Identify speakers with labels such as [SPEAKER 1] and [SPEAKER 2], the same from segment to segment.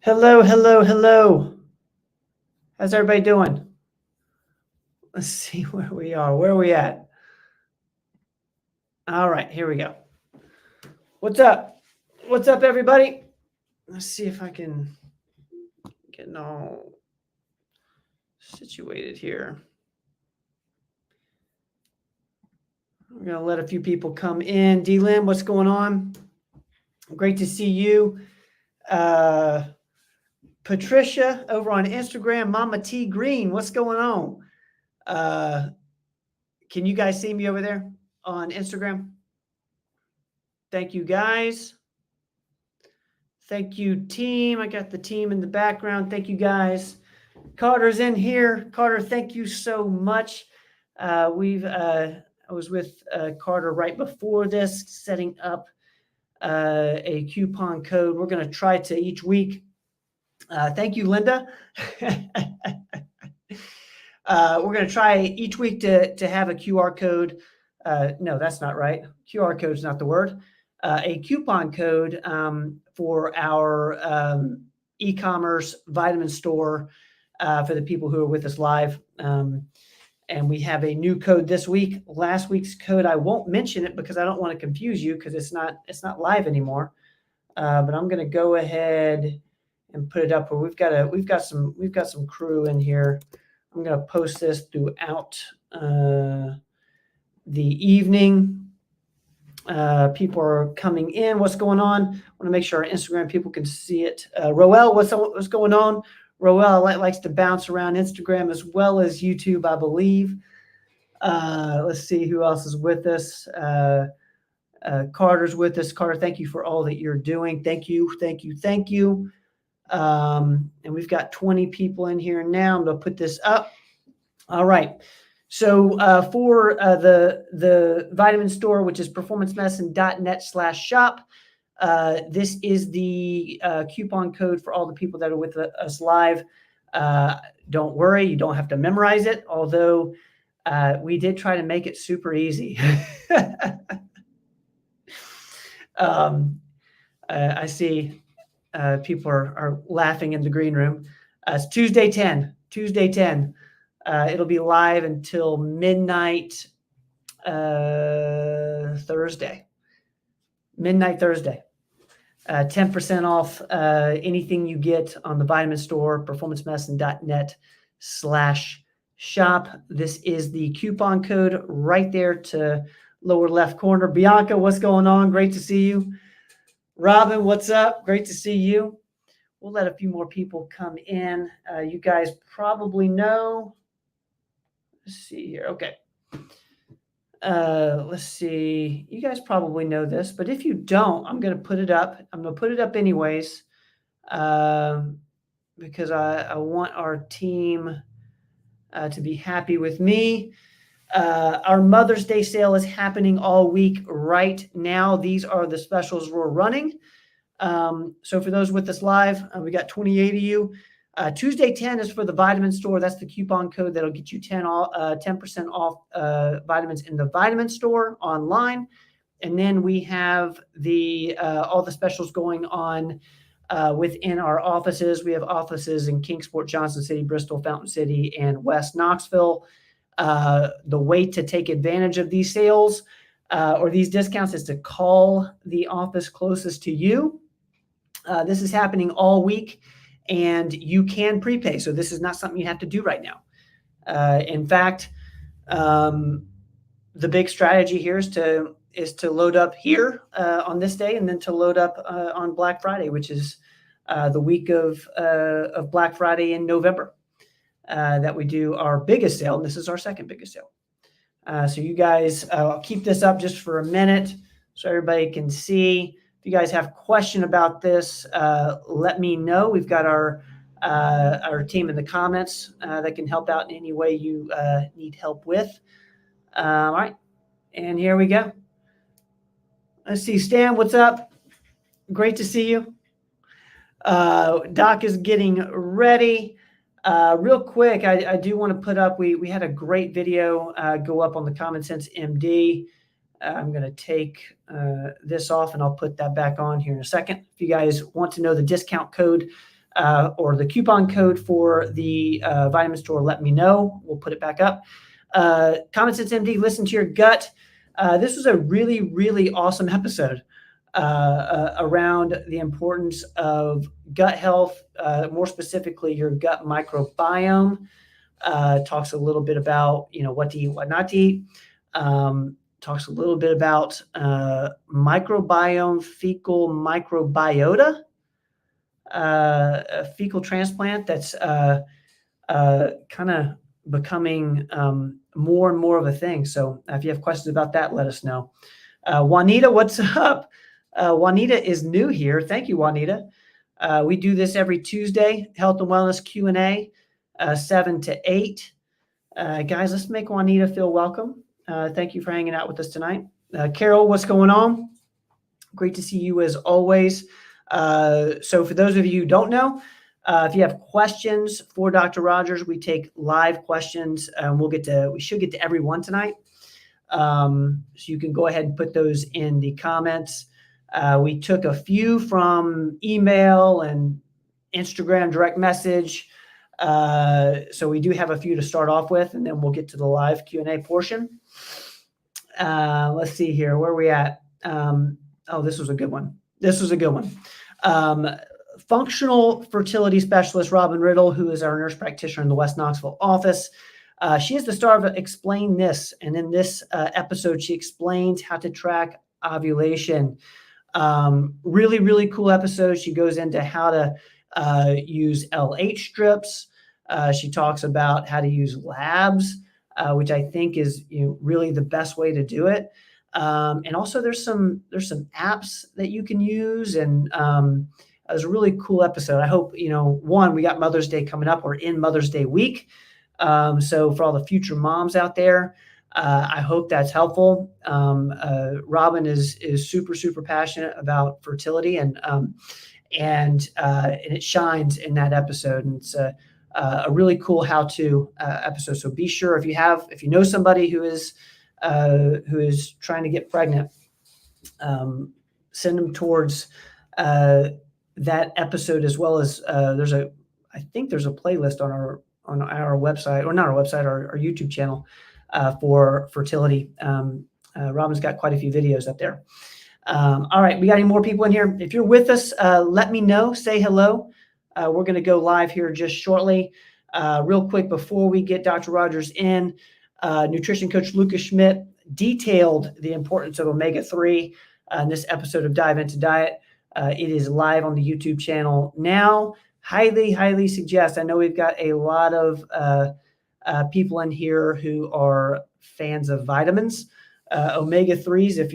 [SPEAKER 1] Hello, hello, hello. How's everybody doing? Let's see where we are. Where are we at? All right, here we go. What's up? What's up, everybody? Let's see if I can get all situated here. We're going to let a few people come in. D-Lynn, what's going on? Great to see you. Patricia over on Instagram, Mama T Green, what's going on? Can you guys see me over there on Instagram? Thank you, guys. Thank you, team. I got the team in the background. Thank you, guys. Carter's in here. Carter, thank you so much. I was with Carter right before this, setting up a coupon code. We're going to try to each week. Thank you, Linda. We're going to try each week to have a QR code. No, that's not right. QR code is not the word. A coupon code for our e-commerce vitamin store for the people who are with us live. And we have a new code this week. Last week's code, I won't mention it because I don't want to confuse you because it's not live anymore. But I'm going to go ahead and put it up where we've got some crew in here. I'm going to post this throughout the evening. People are coming in. What's going on? I want to make sure our Instagram people can see it. Roel, what's going on? Roel likes to bounce around Instagram as well as YouTube, I believe. Let's see who else is with us. Carter's with us. Carter, thank you for all that you're doing. Thank you. And we've got 20 people in here now. I'm going to put this up. All right. So for the vitamin store, which is performancemedicine.net/shop, this is the coupon code for all the people that are with us live. Don't worry, you don't have to memorize it, although we did try to make it super easy. I see people are laughing in the green room. It's Tuesday 10. It'll be live until midnight Thursday. 10% off anything you get on the vitamin store, performancemedicine.net/shop. This is the coupon code right there to lower left corner. Bianca, what's going on? Great to see you. Robin, what's up? Great to see you. We'll let a few more people come in. You guys probably know. Let's see here. Okay. Let's see. You guys probably know this, but if you don't, I'm going to put it up. I'm going to put it up anyways because I want our team to be happy with me. Our Mother's Day sale is happening all week right now. These are the specials we're running. So for those with us live, we got 28 of you. Tuesday 10 is for the vitamin store. That's the coupon code that'll get you 10% off vitamins in the vitamin store online. And then we have all the specials going on within our offices. We have offices in Kingsport, Johnson City, Bristol, Fountain City, and West Knoxville. The way to take advantage of these sales or these discounts is to call the office closest to you. This is happening all week. And you can prepay. So this is not something you have to do right now. In fact, the big strategy here is to load up here on this day and then to load up on Black Friday, which is the week of Black Friday in November that we do our biggest sale. And this is our second biggest sale. So you guys, I'll keep this up just for a minute so everybody can see. If you guys have question about this, let me know. We've got our team in the comments that can help out in any way you need help with. All right, and here we go. Let's see, Stan, what's up? Great to see you. Doc is getting ready. Real quick, I do want to put up, we had a great video go up on the Common Sense MD. I'm going to take this off and I'll put that back on here in a second. If you guys want to know the discount code or the coupon code for the vitamin store, let me know. We'll put it back up. Common Sense MD, listen to your gut. This was a really, really awesome episode around the importance of gut health, more specifically your gut microbiome. Talks a little bit about, what to eat, what not to eat. Talks a little bit about microbiome, fecal microbiota, a fecal transplant that's kind of becoming more and more of a thing. So if you have questions about that, let us know. Juanita, what's up? Juanita is new here. Thank you, Juanita. We do this every Tuesday, Health and Wellness Q&A, 7 to 8. Guys, let's make Juanita feel welcome. Thank you for hanging out with us tonight. Carol, what's going on? Great to see you as always. So for those of you who don't know, if you have questions for Dr. Rogers, we take live questions. We should get to everyone tonight. So you can go ahead and put those in the comments. We took a few from email and Instagram direct message. So we do have a few to start off with, and then we'll get to the live Q&A portion. Let's see here. Where are we at? This was a good one. Functional fertility specialist Robin Riddle, who is our nurse practitioner in the West Knoxville office. She is the star of Explain This. And in this episode, she explains how to track ovulation. Really, really cool episode. She goes into how to use LH strips. She talks about how to use labs, which I think is really the best way to do it. And also there's some apps that you can use, and it was a really cool episode. I hope, we got Mother's Day coming up. We're in Mother's Day week. So for all the future moms out there, I hope that's helpful. Robin is super, super passionate about fertility, and it shines in that episode. And it's a really cool how-to episode. So be sure if you know somebody who is trying to get pregnant, send them towards that episode, as well as I think there's a playlist on our website, or not our website, our YouTube channel for fertility. Robin's got quite a few videos up there. All right, we got any more people in here? If you're with us, let me know. Say hello. We're going to go live here just shortly. Real quick, before we get Dr. Rogers in, nutrition coach Lucas Schmidt detailed the importance of omega-3 in this episode of Dive Into Diet. It is live on the YouTube channel now. Highly, highly suggest. I know we've got a lot of people in here who are fans of vitamins. Omega-3s, if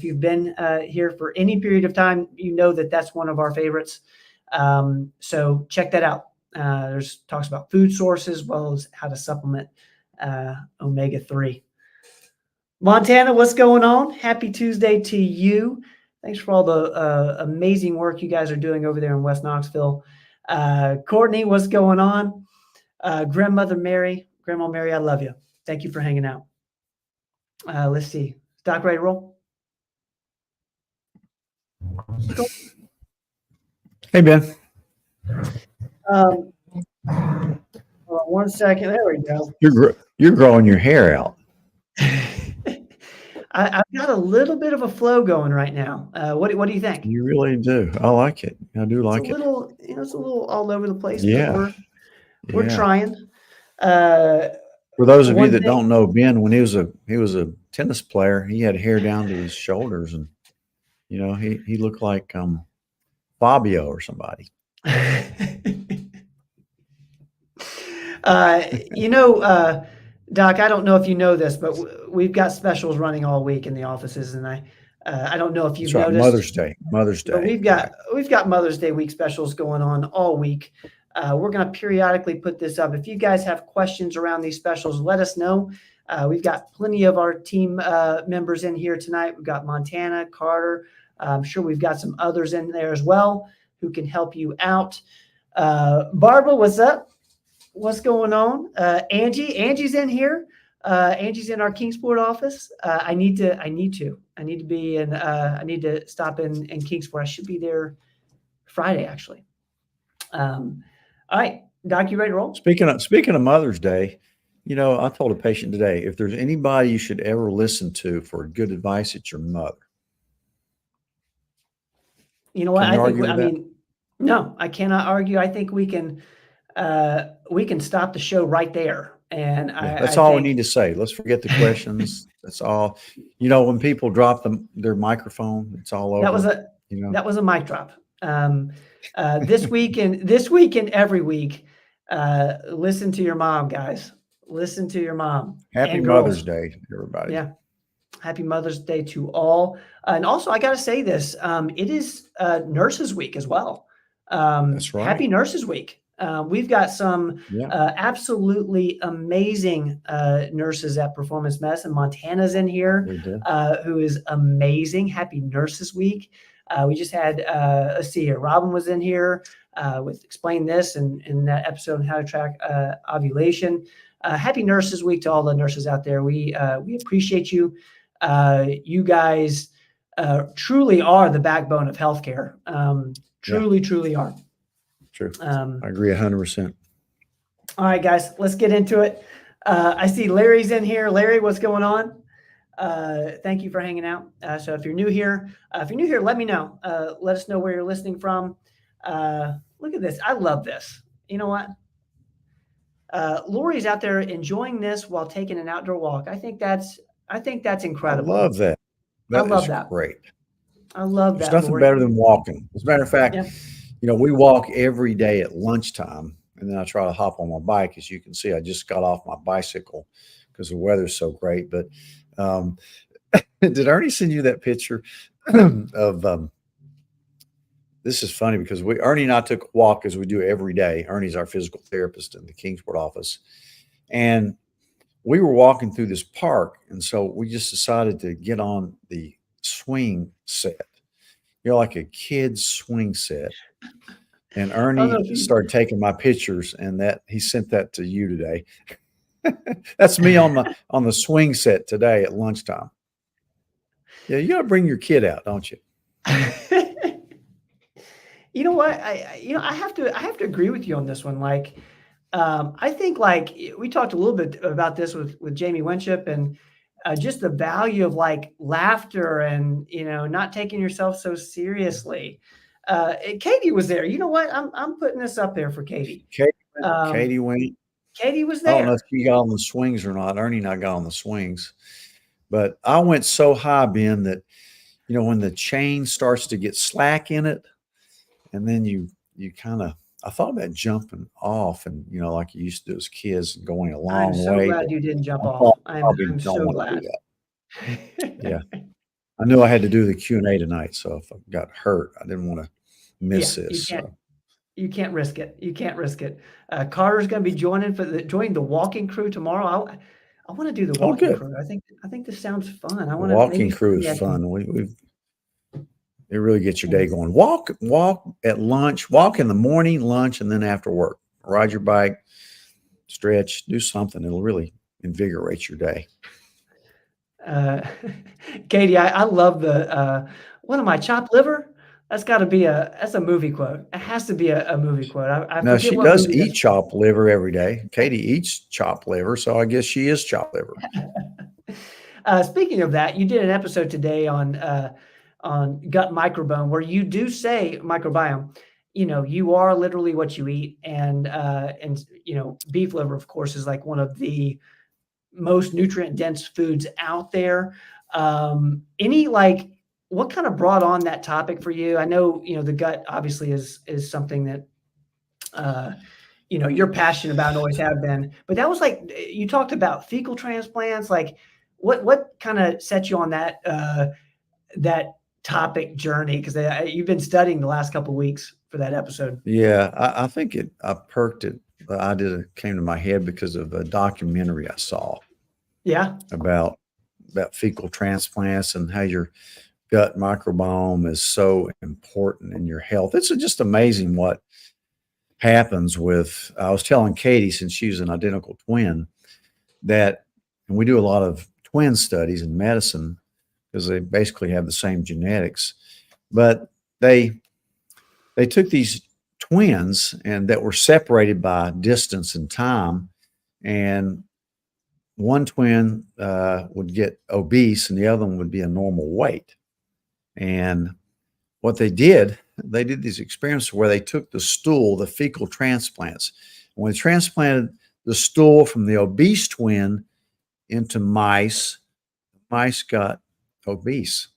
[SPEAKER 1] you've been here for any period of time, that's one of our favorites. So check that out. There's talks about food sources, as well as how to supplement omega-3. Montana, what's going on? Happy Tuesday to you. Thanks for all the amazing work you guys are doing over there in West Knoxville. Courtney, what's going on? Grandma Mary, I love you. Thank you for hanging out. Let's see. Doc, ready to roll?
[SPEAKER 2] Hey, Ben.
[SPEAKER 1] 1 second. There we go.
[SPEAKER 2] You're growing your hair out.
[SPEAKER 1] I've got a little bit of a flow going right now. What do you think?
[SPEAKER 2] You really do. I like it. I do like it.
[SPEAKER 1] It's a little all over the place.
[SPEAKER 2] Yeah.
[SPEAKER 1] But we're trying.
[SPEAKER 2] For those of you that don't know, Ben, when he was a tennis player, he had hair down to his shoulders, and he looked like Fabio or somebody.
[SPEAKER 1] Doc, I don't know if you know this, but we've got specials running all week in the offices, and I don't know if you've noticed.
[SPEAKER 2] Mother's Day.
[SPEAKER 1] But we've got Mother's Day week specials going on all week. We're going to periodically put this up. If you guys have questions around these specials, let us know. We've got plenty of our team members in here tonight. We've got Montana, Carter. I'm sure we've got some others in there as well who can help you out. Barbara, what's up? What's going on? Angie's in here. Angie's in our Kingsport office. I need to stop in Kingsport. I should be there Friday, actually. All right, Doc, you ready to roll?
[SPEAKER 2] Speaking of Mother's Day, I told a patient today, if there's anybody you should ever listen to for good advice, it's your mother.
[SPEAKER 1] You know what?
[SPEAKER 2] Can you
[SPEAKER 1] I think,
[SPEAKER 2] argue with that?
[SPEAKER 1] no, I cannot argue. I think we can stop the show right there. And
[SPEAKER 2] Yeah, that's all we need to say. Let's forget the questions. That's all. When people drop their microphone, it's all over.
[SPEAKER 1] That was a mic drop. This week and every week, listen to your mom, guys. Listen to your mom.
[SPEAKER 2] Happy Mother's Day, everybody.
[SPEAKER 1] Yeah. Happy Mother's Day to all. And also, I got to say this, it is Nurses Week as well.
[SPEAKER 2] That's right.
[SPEAKER 1] Happy Nurses Week. We've got some absolutely amazing nurses at Performance Medicine. Montana's in here, who is amazing. Happy Nurses Week. We just had, let's see here, Robin was in here with Explain This and in that episode on how to track ovulation. Happy Nurses Week to all the nurses out there. We appreciate you. You guys truly are the backbone of healthcare. Truly are.
[SPEAKER 2] True. I agree 100%.
[SPEAKER 1] All right, guys, let's get into it. I see Larry's in here. Larry, what's going on? Thank you for hanging out. So if you're new here, let me know. Let us know where you're listening from. Look at this. I love this. You know what? Lori's out there enjoying this while taking an outdoor walk. I think that's incredible.
[SPEAKER 2] I love that.
[SPEAKER 1] I love that.
[SPEAKER 2] Great.
[SPEAKER 1] I love
[SPEAKER 2] There's
[SPEAKER 1] that.
[SPEAKER 2] nothing better than walking. As a matter of fact, we walk every day at lunchtime, and then I try to hop on my bike. As you can see, I just got off my bicycle because the weather's so great. But did Ernie send you that picture of this is funny because Ernie and I took a walk as we do every day. Ernie's our physical therapist in the Kingsport office. And we were walking through this park. And so we just decided to get on the swing set, like a kid's swing set. And Ernie started taking my pictures, and that he sent that to you today. That's me on the swing set today at lunchtime. Yeah, you got to bring your kid out, don't you?
[SPEAKER 1] You know what? I have to agree with you on this one. Like, I think like we talked a little bit about this with Jamie Winship and just the value of like laughter and not taking yourself so seriously. Katie was there. You know what? I'm putting this up there for Katie.
[SPEAKER 2] Katie went.
[SPEAKER 1] Katie was there.
[SPEAKER 2] I don't know if she got on the swings or not. Ernie and I got on the swings, but I went so high, Ben, that when the chain starts to get slack in it, and then you kind of, I thought about jumping off, and like you used to do as kids, and going a long way.
[SPEAKER 1] I'm so glad you didn't jump off. I'm so glad.
[SPEAKER 2] Yeah, I knew I had to do the Q&A tonight, so if I got hurt, I didn't want to miss this.
[SPEAKER 1] You can't risk it. You can't risk it. Carter's going to be joining the walking crew tomorrow. I want to do the walking crew. I think this sounds fun.
[SPEAKER 2] The walking crew is fun. It really gets your day going. Walk at lunch. Walk in the morning, lunch, and then after work. Ride your bike, stretch, do something. It'll really invigorate your day.
[SPEAKER 1] Katie, I love the what am I, chopped liver? That's got to be that's a movie quote. It has to be a movie quote.
[SPEAKER 2] No, she does eat chopped liver every day. Katie eats chopped liver, so I guess she is chopped liver.
[SPEAKER 1] Speaking of that, you did an episode today on gut microbiome where you do say microbiome. You are literally what you eat, and beef liver, of course, is like one of the most nutrient dense foods out there. What kind of brought on that topic for you? I know, the gut obviously is something that, you're passionate about and always have been, but that was like, you talked about fecal transplants. Like what kind of set you on that topic journey? Cause you've been studying the last couple of weeks for that episode.
[SPEAKER 2] Yeah. I think I perked it. The idea came to my head because of a documentary I saw.
[SPEAKER 1] Yeah.
[SPEAKER 2] About fecal transplants and how your gut microbiome is so important in your health. It's just amazing what happens with, I was telling Katie, since she's an identical twin, and we do a lot of twin studies in medicine because they basically have the same genetics, but they took these twins and that were separated by distance and time. And one twin would get obese and the other one would be a normal weight. And what they did these experiments where they took the stool, the fecal transplants. When they transplanted the stool from the obese twin into mice, mice got obese.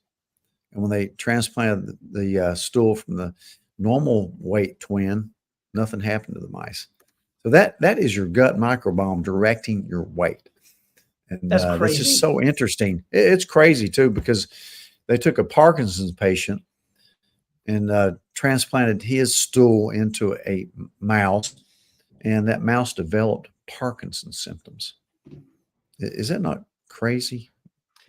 [SPEAKER 2] And when they transplanted the stool from the normal weight twin, nothing happened to the mice. So that is your gut microbiome directing your weight. And
[SPEAKER 1] That's crazy.
[SPEAKER 2] That's just so interesting. It's crazy too, because they took a Parkinson's patient and transplanted his stool into a mouse, and that mouse developed Parkinson's symptoms. Is that not crazy?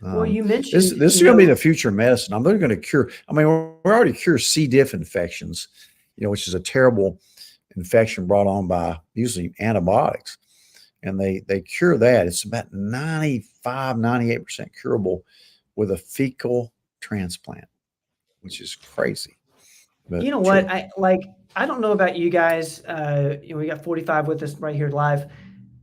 [SPEAKER 1] Well, you mentioned
[SPEAKER 2] this is going to be the future of medicine. I'm going to cure. I mean, we're already cure C. diff infections, which is a terrible infection brought on by usually antibiotics, and they cure that. It's about 98% curable with a fecal transplant, which is crazy. But
[SPEAKER 1] you know what? I don't know about you guys. We got 45 with us right here live.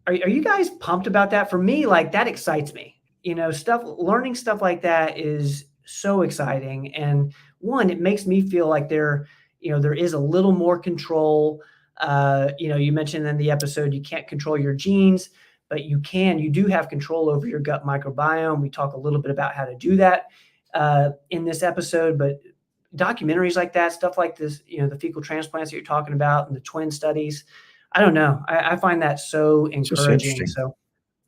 [SPEAKER 1] Are you guys pumped about that? For me, that excites me. Learning stuff like that is so exciting. And one, it makes me feel like there is a little more control. You mentioned in the episode, you can't control your genes, but you do have control over your gut microbiome. We talk a little bit about how to do that in this episode, but documentaries like that, stuff like this, the fecal transplants that you're talking about and the twin studies, I don't know. I find that so encouraging. So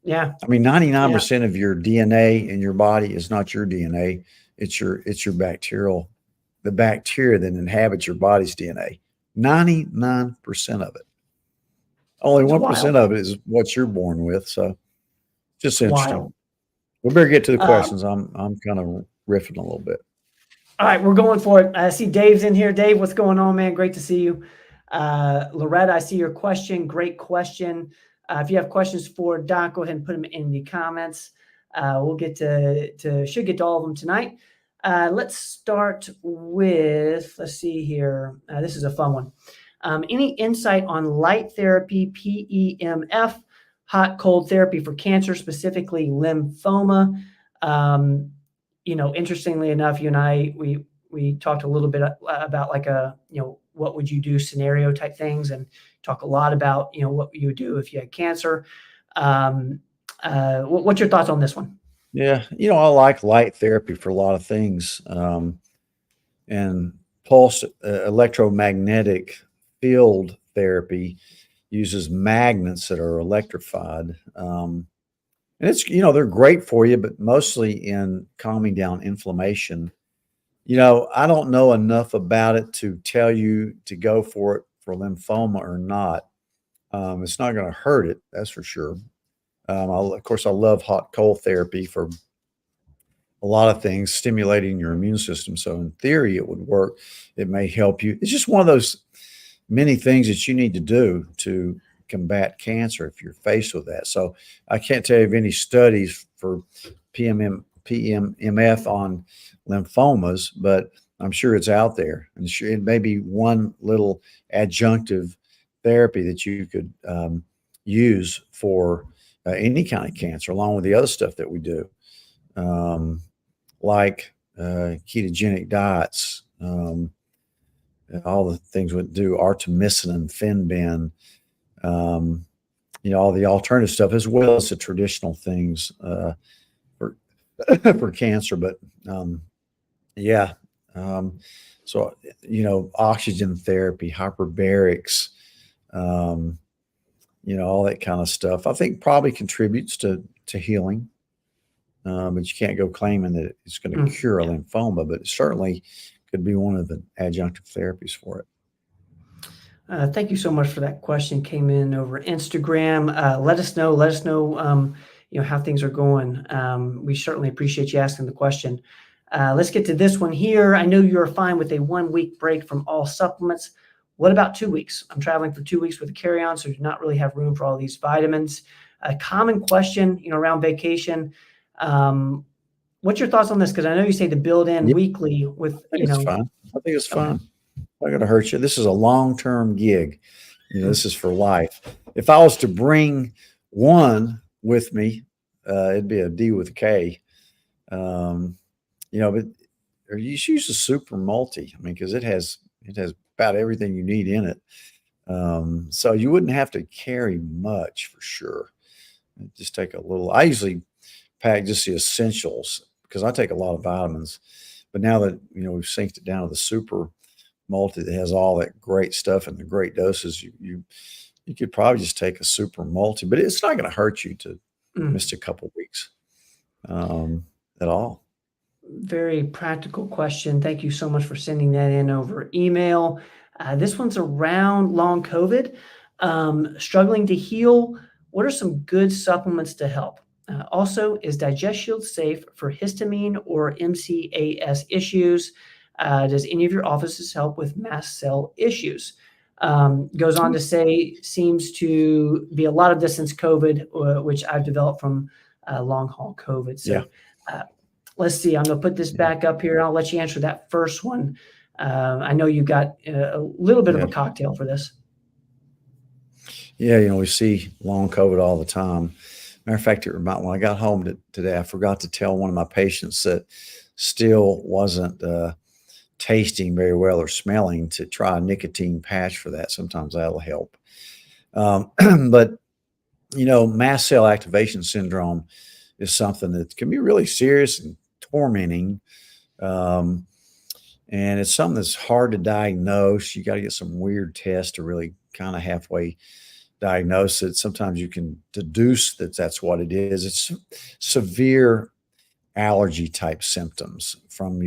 [SPEAKER 1] yeah.
[SPEAKER 2] I mean, 99% of your DNA in your body is not your DNA. It's your the bacteria that inhabits your body's DNA. 99% of it. Only 1% of it is what you're born with. So just interesting.
[SPEAKER 1] Wild.
[SPEAKER 2] We better get to the questions. I'm kind of riffing a little bit.
[SPEAKER 1] All right, we're going for it. I see Dave's in here. Dave, what's going on, man? Great to see you. Loretta, I see your question. Great question. If you have questions for Doc, go ahead and put them in the comments. We'll should get to all of them tonight. Let's start with, let's see here. This is a fun one. Any insight on light therapy, PEMF, hot cold therapy for cancer, specifically lymphoma? Interestingly enough, you and I, we talked a little bit about what would you do scenario type things, and talk a lot about, what you would do if you had cancer. What's your thoughts on this one?
[SPEAKER 2] Yeah. I like light therapy for a lot of things. And pulse electromagnetic field therapy uses magnets that are electrified. And it's, they're great for you, but mostly in calming down inflammation. I don't know enough about it to tell you to go for it for lymphoma or not. It's not going to hurt it, that's for sure. Of course, I love hot cold therapy for a lot of things, stimulating your immune system. So in theory, it would work. It may help you. It's just one of those many things that you need to do to combat cancer if you're faced with that. So I can't tell you of any studies for PEMF on lymphomas, but I'm sure it's out there. And it may be one little adjunctive therapy that you could use for any kind of cancer, along with the other stuff that we do, like ketogenic diets, all the things we do, artemisinin, Fenbin, all the alternative stuff, as well as the traditional things for cancer. But so oxygen therapy, hyperbarics, all that kind of stuff, I think probably contributes to healing. But you can't go claiming that it's going to cure a lymphoma, but it certainly could be one of the adjunctive therapies for it.
[SPEAKER 1] Thank you so much for that question. Came in over Instagram. Let us know, how things are going. We certainly appreciate you asking the question. Let's get to this one here. I know you're fine with a 1 week break from all supplements. What about 2 weeks? I'm traveling for 2 weeks with a carry-on, so do not really have room for all these vitamins. A common question, around vacation. What's your thoughts on this? Because I know you say to build in weekly with,
[SPEAKER 2] It's fine. I think it's fine. not going to hurt you. This is a long-term gig. This is for life. If I was to bring one with me, it'd be a D with a K. But or you should use a super multi. I mean, because it has about everything you need in it. So you wouldn't have to carry much for sure. Just take a little. I usually pack just the essentials because I take a lot of vitamins. But now that we've synced it down to the super multi that has all that great stuff and the great doses, you could probably just take a super multi, but it's not going to hurt you to miss a couple weeks at all.
[SPEAKER 1] Very practical question. Thank you so much for sending that in over email. This one's around long COVID. Struggling to heal. What are some good supplements to help? Also, is DigestShield safe for histamine or MCAS issues? Does any of your offices help with mast cell issues? Goes on to say, seems to be a lot of this since COVID, which I've developed from long haul COVID. So let's see, I'm going to put this back up here. I'll let you answer that first one. I know you got a little bit of a cocktail for this.
[SPEAKER 2] Yeah, we see long COVID all the time. Matter of fact, when I got home today, I forgot to tell one of my patients that still wasn't tasting very well or smelling to try a nicotine patch for that. Sometimes that'll help. But, mast cell activation syndrome is something that can be really serious and tormenting. And it's something that's hard to diagnose. You got to get some weird tests to really kind of halfway diagnose it. Sometimes you can deduce that that's what it is. It's severe allergy type symptoms from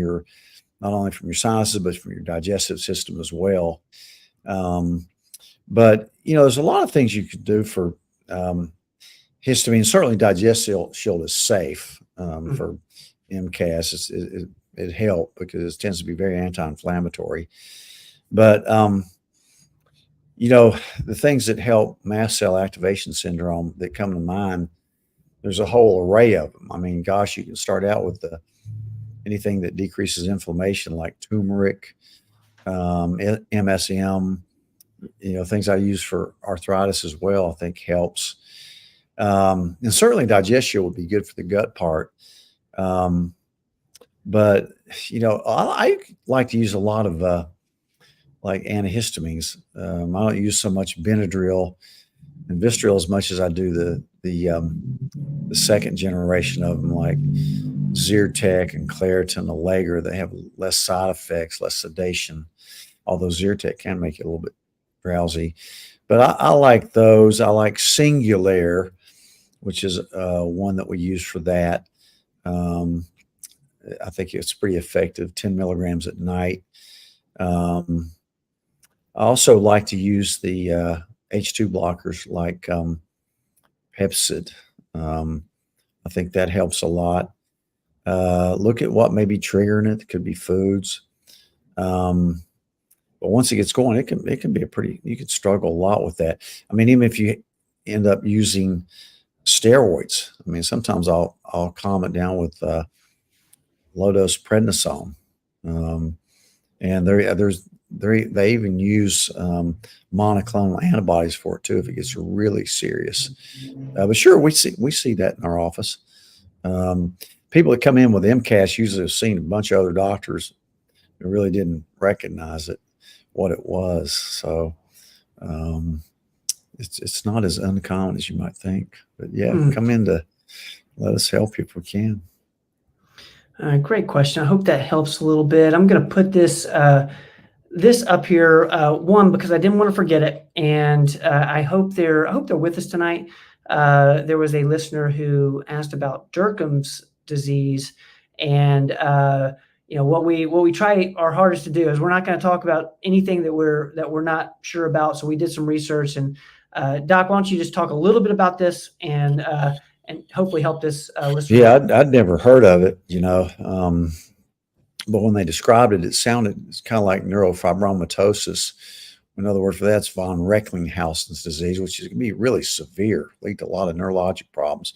[SPEAKER 2] not only from your sinuses, but from your digestive system as well. But there's a lot of things you could do for histamine. Certainly DigestShield is safe for MCAS. It helped because it tends to be very anti-inflammatory. But the things that help mast cell activation syndrome that come to mind, there's a whole array of them. I mean, gosh, you can start out with anything that decreases inflammation, like turmeric, MSM, things I use for arthritis as well, I think helps. And certainly DigestShield would be good for the gut part. But, I like to use a lot of like antihistamines. I don't use so much Benadryl and Vistaril as much as I do the second generation of them, like Zyrtec and Claritin, Allegra. They have less side effects, less sedation, although Zyrtec can make you a little bit drowsy. But I like those. I like Singulair, which is one that we use for that. I think it's pretty effective, 10 milligrams at night. I also like to use the H2 blockers like Pepcid. I think that helps a lot. Look at what may be triggering it. It could be foods. But once it gets going, it can be you could struggle a lot with that. I mean, even if you end up using steroids, I mean, sometimes I'll calm it down with low dose prednisone. And they even use monoclonal antibodies for it too if it gets really serious. But sure, we see that in our office. People that come in with MCAS usually have seen a bunch of other doctors who really didn't recognize what it was. So it's not as uncommon as you might think. But come in to let us help you if we can.
[SPEAKER 1] Great question. I hope that helps a little bit. I'm going to put this up here, one, because I didn't want to forget it, and I hope they're with us tonight. There was a listener who asked about Derkham's disease, and what we try our hardest to do is we're not going to talk about anything that we're not sure about. So we did some research, and Doc, why don't you just talk a little bit about this and hopefully help this listener.
[SPEAKER 2] Yeah, I'd never heard of it, but when they described it, it's kind of like neurofibromatosis. Another word for that's von Recklinghausen's disease, which is going to be really severe, lead to a lot of neurologic problems.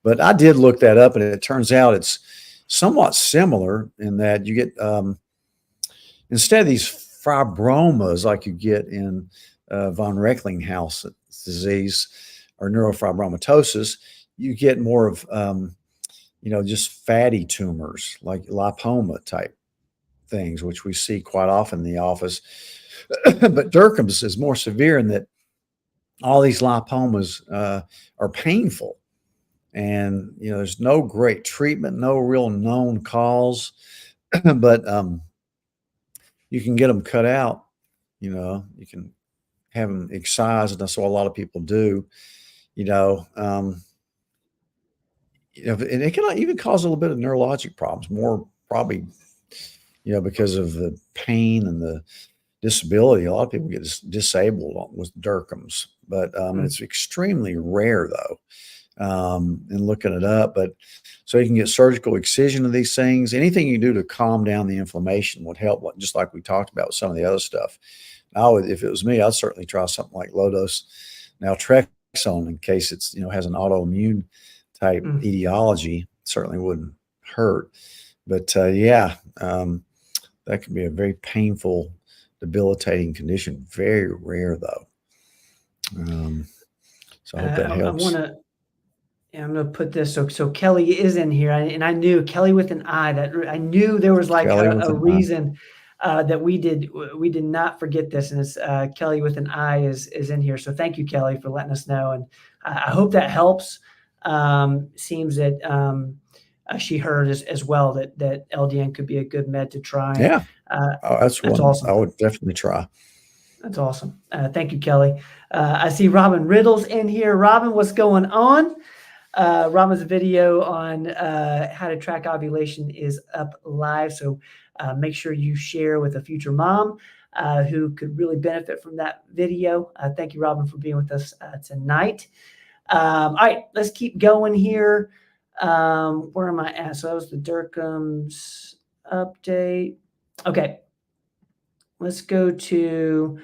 [SPEAKER 2] But I did look that up, and it turns out it's somewhat similar in that you get instead of these fibromas like you get in von Recklinghausen disease or neurofibromatosis, you get more of, just fatty tumors like lipoma type things, which we see quite often in the office. But Derkham's is more severe in that all these lipomas are painful. And, there's no great treatment, no real known cause, but you can get them cut out. You can have them excised, and that's what a lot of people do. And it can even cause a little bit of neurologic problems, more probably, because of the pain and the disability. A lot of people get disabled with Derkham's, but it's extremely rare though. And looking it up, but so you can get surgical excision of these things. Anything you do to calm down the inflammation would help, just like we talked about with some of the other stuff. If it was me, I'd certainly try something like low dose naltrexone in case it's, has an autoimmune type etiology. Certainly wouldn't hurt, but that can be a very painful, debilitating condition. Very rare though. So I hope that helps.
[SPEAKER 1] I'm going to put this. So Kelly is in here, and I knew Kelly with an I. That I knew there was like a reason that we did not forget this, and it's Kelly with an I is in here. So thank you, Kelly, for letting us know, and I hope that helps. Seems that she heard as well that LDN could be a good med to try.
[SPEAKER 2] Yeah, that's awesome. I would definitely try.
[SPEAKER 1] That's awesome. Thank you, Kelly. I see Robin Riddle's in here. Robin, what's going on? Robin's video on how to track ovulation is up live. So make sure you share with a future mom who could really benefit from that video. Thank you, Robin, for being with us tonight. All right, let's keep going here. Where am I at? So that was the Derkham's update. Okay. Let's go to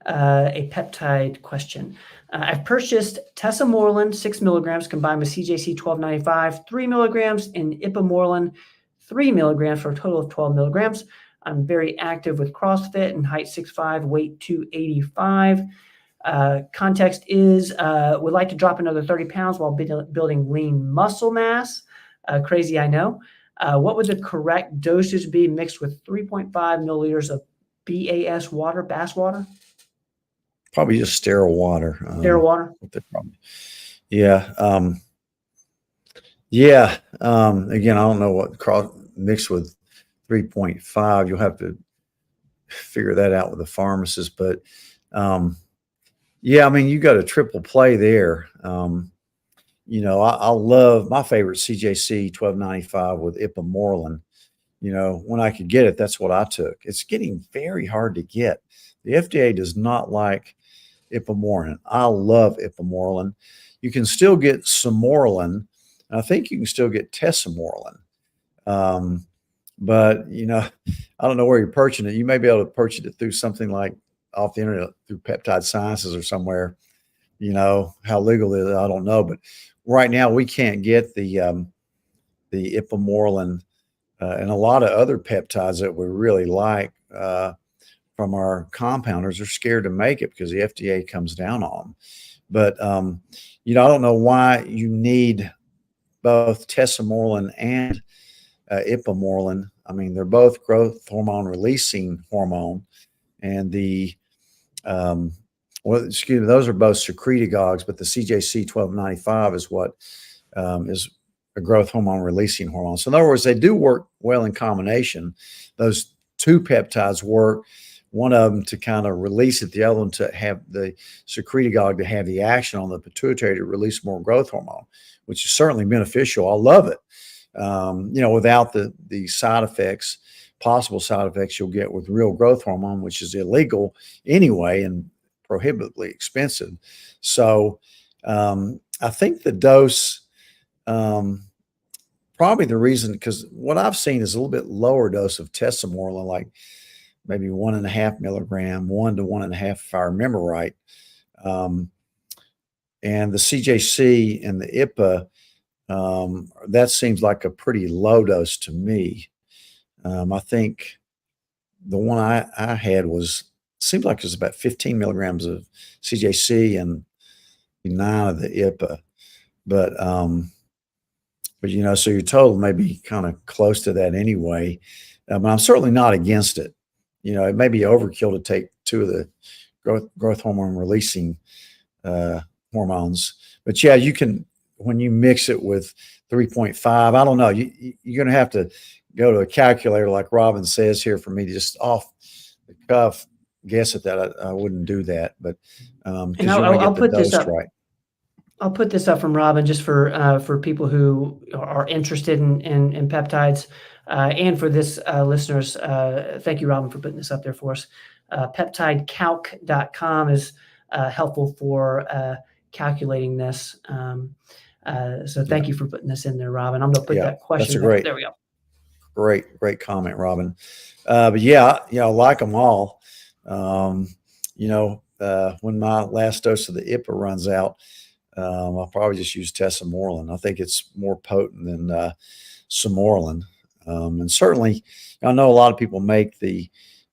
[SPEAKER 1] a peptide question. I've purchased tesamorelin 6 milligrams combined with CJC 1295, 3 milligrams, and ipamorelin 3 milligrams for a total of 12 milligrams. I'm very active with CrossFit and height 6'5", weight 285. Context is would like to drop another 30 pounds while building lean muscle mass. Crazy, I know. What would the correct dosage be mixed with 3.5 milliliters of BAS water, Bass water?
[SPEAKER 2] Probably just sterile water.
[SPEAKER 1] Sterile water?
[SPEAKER 2] Yeah. Again, I don't know what mixed with 3.5. You'll have to figure that out with the pharmacist. But you got a triple play there. I love my favorite CJC 1295 with ipamorelin. When I could get it, that's what I took. It's getting very hard to get. The FDA does not like ipamorelin. I love ipamorelin. You can still get samorelin. I think you can still get tesamorelin. But, I don't know where you're purchasing it. You may be able to purchase it through something like off the internet, through Peptide Sciences or somewhere. How legal it is, I don't know. But right now we can't get the ipamorelin and a lot of other peptides that we really like from our compounders are scared to make it because the FDA comes down on them. But, I don't know why you need both tesamorelin and ipamorelin. I mean, they're both growth hormone releasing hormone, and those are both secretagogues, but the CJC 1295 is what is a growth hormone releasing hormone. So in other words, they do work well in combination. Those two peptides work, one of them to kind of release it, the other one to have the secretagogue to have the action on the pituitary to release more growth hormone, which is certainly beneficial. I love it. Without the side effects, possible side effects you'll get with real growth hormone, which is illegal anyway and prohibitively expensive. So I think the dose, probably the reason, because what I've seen is a little bit lower dose of tesamorelin, like maybe 1.5 milligram, 1 to 1.5, if I remember right. And the CJC and the IPA, that seems like a pretty low dose to me. I think the one I had seemed like it was about 15 milligrams of CJC and 9 of the IPA. But so your total may be kind of close to that anyway. But I'm certainly not against it. It may be overkill to take 2 of the growth hormone releasing hormones. But yeah, you can, when you mix it with 3.5, I don't know, you're going to have to go to a calculator like Robin says here for me to just off the cuff guess at that. I wouldn't do that, but because you want to get the dose right.
[SPEAKER 1] I'll put this up from Robin just for people who are interested in peptides, and for this listeners. Thank you, Robin, for putting this up there for us. Peptidecalc.com is helpful for calculating this. So thank you for putting this in there, Robin. I'm going to put that question. There we go.
[SPEAKER 2] Great comment, Robin. But yeah, I like them all. When my last dose of the IPA runs out, I'll probably just use tesamorelin. I think it's more potent than Samorelin. And certainly, I know a lot of people make the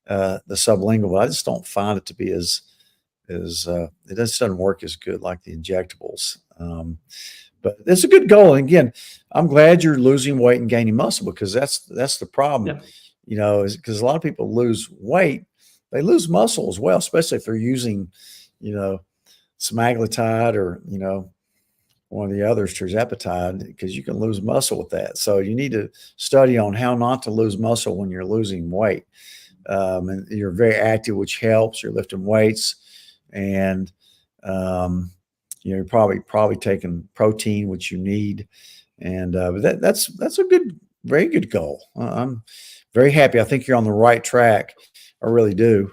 [SPEAKER 2] sublingual, but I just don't find it to be as it just doesn't work as good like the injectables. But it's a good goal. And again, I'm glad you're losing weight and gaining muscle, because that's the problem. Is because a lot of people lose weight, they lose muscle as well, especially if they're using, semaglutide or, one of the others, tirzepatide, because you can lose muscle with that. So you need to study on how not to lose muscle when you're losing weight. And you're very active, which helps. You're lifting weights, and you're probably taking protein, which you need. And but that's a very good goal. I'm very happy. I think you're on the right track. I really do.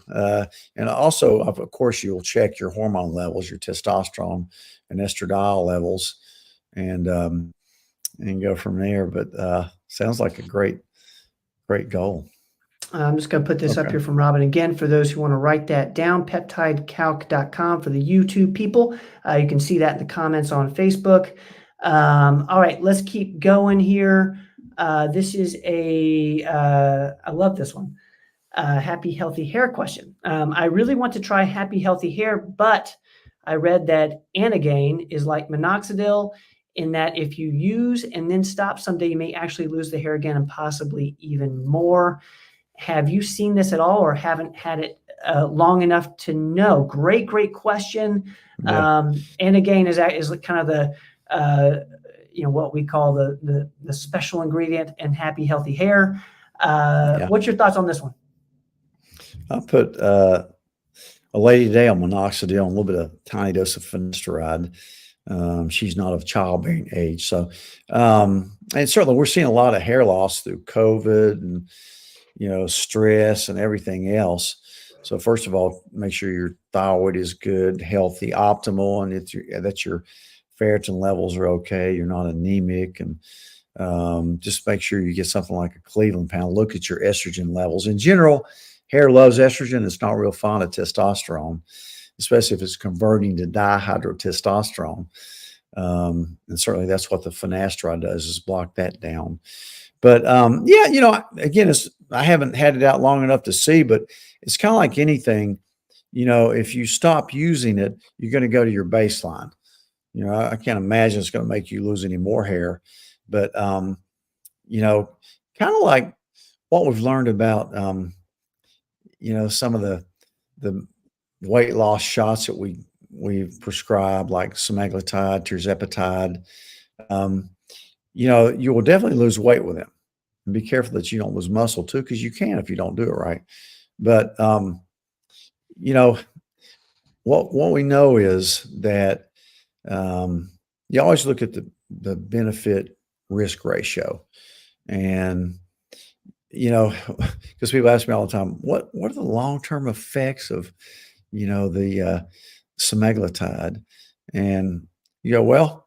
[SPEAKER 2] And also, of course, you'll check your hormone levels, your testosterone and estradiol levels, and go from there. But sounds like a great goal.
[SPEAKER 1] I'm just going to put this up here from Robin again for those who want to write that down. Peptidecalc.com for the YouTube people. You can see that in the comments on Facebook. All right, let's keep going here. This is I love this one. Happy Healthy Hair question. I really want to try Happy Healthy Hair, but I read that Anagain is like minoxidil in that if you use and then stop someday, you may actually lose the hair again and possibly even more. Have you seen this at all, or haven't had it long enough to know? Great question.
[SPEAKER 2] Yeah.
[SPEAKER 1] Anagain is kind of the what we call the special ingredient in Happy Healthy Hair. What's your thoughts on this one?
[SPEAKER 2] I put a lady today on minoxidil, a little bit of tiny dose of finasteride. She's not of childbearing age. So, and certainly we're seeing a lot of hair loss through COVID and, stress and everything else. So first of all, make sure your thyroid is good, healthy, optimal, and that your ferritin levels are okay. You're not anemic, and just make sure you get something like a Cleveland panel. Look at your estrogen levels. In general, hair loves estrogen. It's not real fond of testosterone, especially if it's converting to dihydrotestosterone. And certainly that's what the finasteride does, is block that down. But again, I haven't had it out long enough to see, but it's kind of like anything. If you stop using it, you're going to go to your baseline. I can't imagine it's going to make you lose any more hair, but kind of like what we've learned about some of the weight loss shots that we prescribe, like semaglutide, tirzepatide. You will definitely lose weight with them. And be careful that you don't lose muscle too, because you can if you don't do it right. But what we know is that you always look at the benefit risk ratio, and because people ask me all the time, what are the long-term effects of the semaglutide? And you go, well,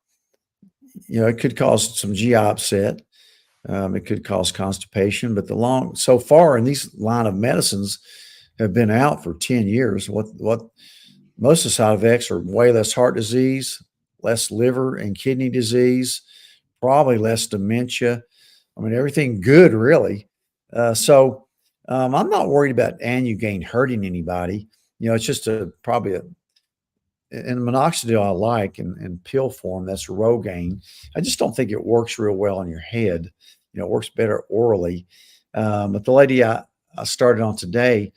[SPEAKER 2] it could cause some GI upset. It could cause constipation, but so far in these line of medicines have been out for 10 years. What most of the side effects are way less heart disease, less liver and kidney disease, probably less dementia. I mean, everything good, really. So I'm not worried about Anugain hurting anybody. It's just probably and minoxidil I like in pill form. That's Rogaine. I just don't think it works real well in your head. It works better orally. But the lady I started on today,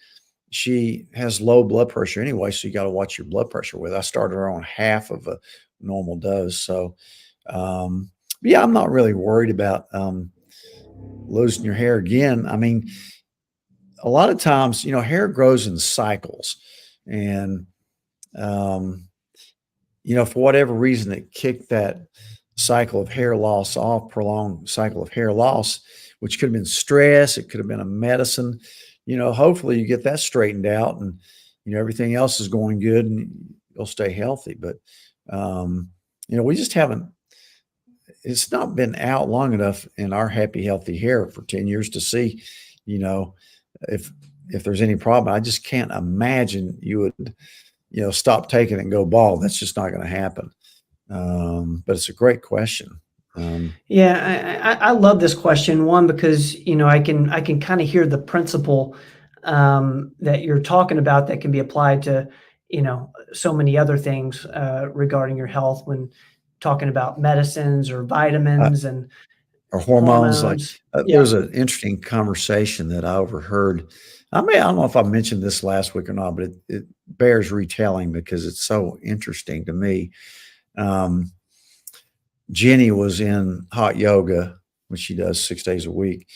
[SPEAKER 2] she has low blood pressure anyway, so you got to watch your blood pressure with. I started her on half of a normal dose. So, yeah, I'm not really worried about losing your hair again. I mean, a lot of times, hair grows in cycles, and for whatever reason, it kicked that cycle of hair loss off, prolonged cycle of hair loss, which could have been stress. It could have been a medicine. Hopefully you get that straightened out, and everything else is going good, and you'll stay healthy. But we just haven't. It's not been out long enough in our happy, healthy hair for 10 years to see, if there's any problem. I just can't imagine you would, stop taking it and go bald. That's just not going to happen. But it's a great question.
[SPEAKER 1] Yeah, I love this question. One, because I can kind of hear the principle that you're talking about that can be applied to so many other things regarding your health when talking about medicines or vitamins and
[SPEAKER 2] or hormones.
[SPEAKER 1] hormones.
[SPEAKER 2] There
[SPEAKER 1] Yeah.
[SPEAKER 2] was an interesting conversation that I overheard. I don't know if I mentioned this last week or not, but it bears retelling because it's so interesting to me. Jenny was in hot yoga, which she does 6 days a week,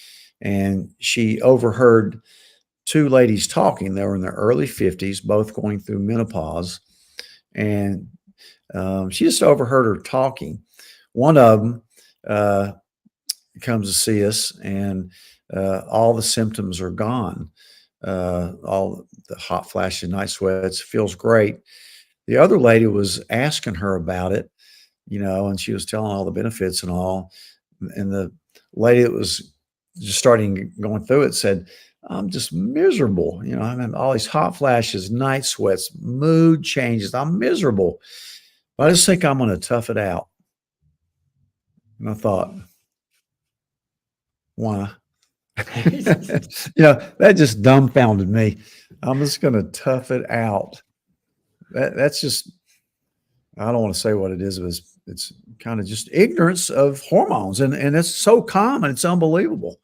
[SPEAKER 2] and she overheard two ladies talking. They were in their early 50s, both going through menopause, and she just overheard her talking. One of them comes to see us, and all the symptoms are gone. All the hot flashes, night sweats, feels great. The other lady was asking her about it, and she was telling all the benefits and all. And the lady that was just going through it said, "I'm just miserable. I'm having all these hot flashes, night sweats, mood changes. I'm miserable. But I just think I'm going to tough it out." And I thought, why? That just dumbfounded me. I'm just going to tough it out. That's just, I don't want to say what it is, but it's kind of just ignorance of hormones. And it's so common. It's unbelievable.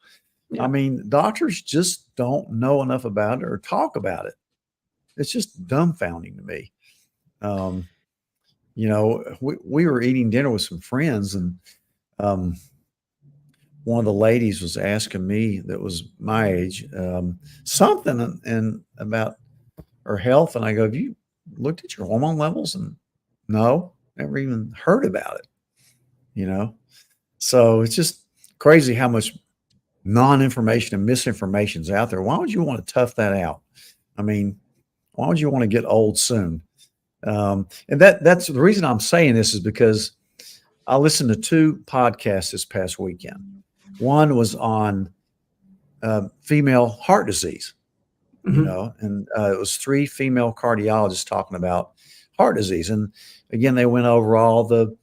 [SPEAKER 2] Yeah. I mean, doctors just don't know enough about it or talk about it. It's just dumbfounding to me. We were eating dinner with some friends, and one of the ladies was asking me, that was my age, something and about her health. And I go, "Have you looked at your hormone levels?" And no, never even heard about it. So it's just crazy how much non-information and misinformation is out there. Why would you want to tough that out? I mean, why would you want to get old soon? And that's the reason I'm saying this, is because I listened to two podcasts this past weekend. One was on female heart disease, and it was three female cardiologists talking about heart disease. And again, they went over all the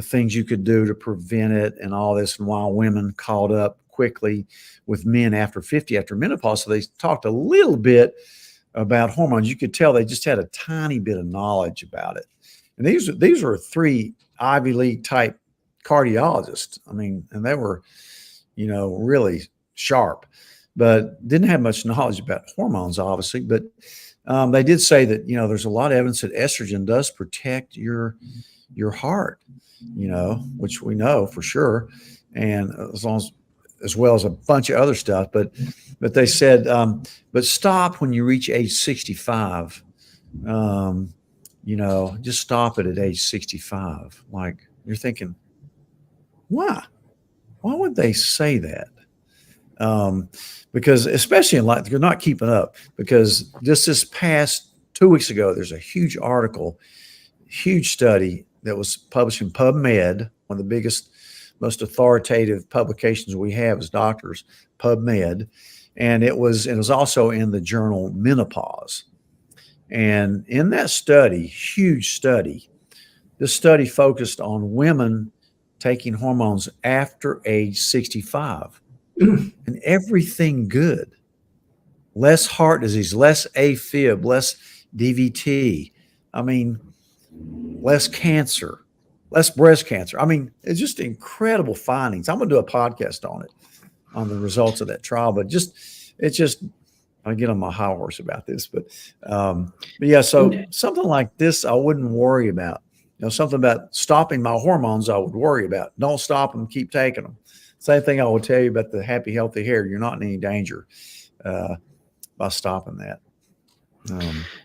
[SPEAKER 2] things you could do to prevent it and all this, and why women caught up quickly with men after 50, after menopause. So they talked a little bit about hormones. You could tell they just had a tiny bit of knowledge about it. And these were three Ivy League type cardiologists. I mean, and they were, really sharp, but didn't have much knowledge about hormones, obviously. But they did say that, there's a lot of evidence that estrogen does protect your heart, which we know for sure. And as well as a bunch of other stuff, but they said, but stop when you reach age 65. Just stop it at age 65. Like, you're thinking, why? Why would they say that? Because especially in life, you're not keeping up. Because just this past 2 weeks ago, there's a huge article, huge study that was published in PubMed, one of the biggest, most authoritative publications we have as doctors, PubMed, and it was also in the journal Menopause. And in that study, huge study, this study focused on women taking hormones after age 65, and everything good. less heart disease, less AFib, less DVT. I mean, less cancer, less breast cancer. I mean, it's just incredible findings. I'm going to do a podcast on it, on the results of that trial, but it's just, I get on my high horse about this, but yeah, so something like this, I wouldn't worry about. Something about stopping my hormones, I would worry about. Don't stop them, keep taking them. Same thing I will tell you about the happy, healthy hair. You're not in any danger by stopping that.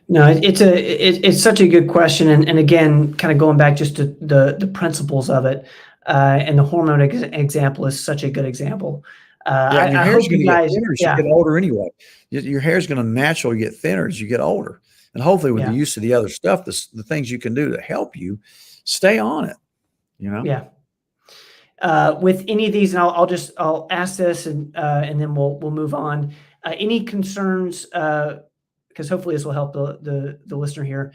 [SPEAKER 1] No, it's such a good question, and again, kind of going back just to the principles of it, and the hormone example is such a good example.
[SPEAKER 2] And your
[SPEAKER 1] I
[SPEAKER 2] hair's
[SPEAKER 1] hope
[SPEAKER 2] going
[SPEAKER 1] you
[SPEAKER 2] to get
[SPEAKER 1] guys,
[SPEAKER 2] thinner as you get older anyway. Your hair's going to naturally get thinner as you get older, and hopefully with the use of the other stuff, the things you can do to help you stay on it.
[SPEAKER 1] Yeah. With any of these, and I'll ask this, and then we'll move on. Any concerns? Because hopefully this will help the listener here.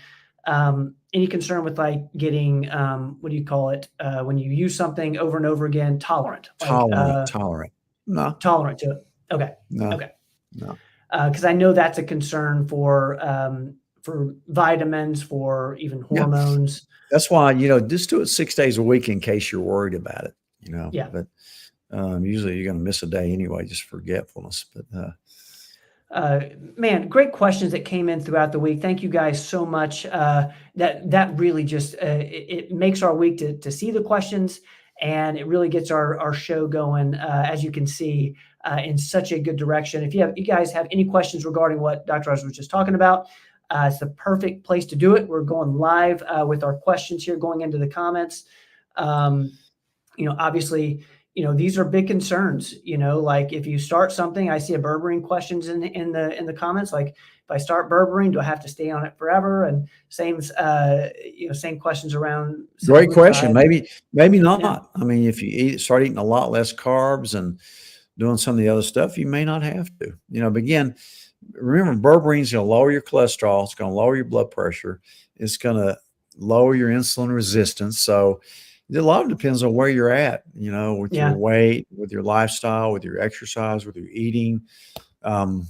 [SPEAKER 1] Any concern with like getting what do you call it when you use something over and over again? Tolerant.
[SPEAKER 2] Tolerant. No.
[SPEAKER 1] Tolerant to it. Okay.
[SPEAKER 2] No.
[SPEAKER 1] Okay.
[SPEAKER 2] No.
[SPEAKER 1] Because I know that's a concern for vitamins, for even hormones.
[SPEAKER 2] Yeah. That's why just do it 6 days a week in case you're worried about it.
[SPEAKER 1] Yeah.
[SPEAKER 2] But usually you're going to miss a day anyway, just forgetfulness. But
[SPEAKER 1] man, great questions that came in throughout the week. Thank you guys so much. That really just it makes our week to see the questions, and it really gets our show going, as you can see, in such a good direction. If you guys have any questions regarding what Dr. Oz was just talking about, it's the perfect place to do it. We're going live with our questions here, going into the comments. Obviously, these are big concerns. Like if you start something, I see a berberine questions in the comments. Like if I start berberine, do I have to stay on it forever? And same questions around.
[SPEAKER 2] Great question. Maybe not. Yeah. I mean, if you start eating a lot less carbs and doing some of the other stuff, you may not have to. But again, remember, berberine is going to lower your cholesterol. It's going to lower your blood pressure. It's going to lower your insulin resistance. So a lot of it depends on where you're at, with your weight, with your lifestyle, with your exercise, with your eating, so.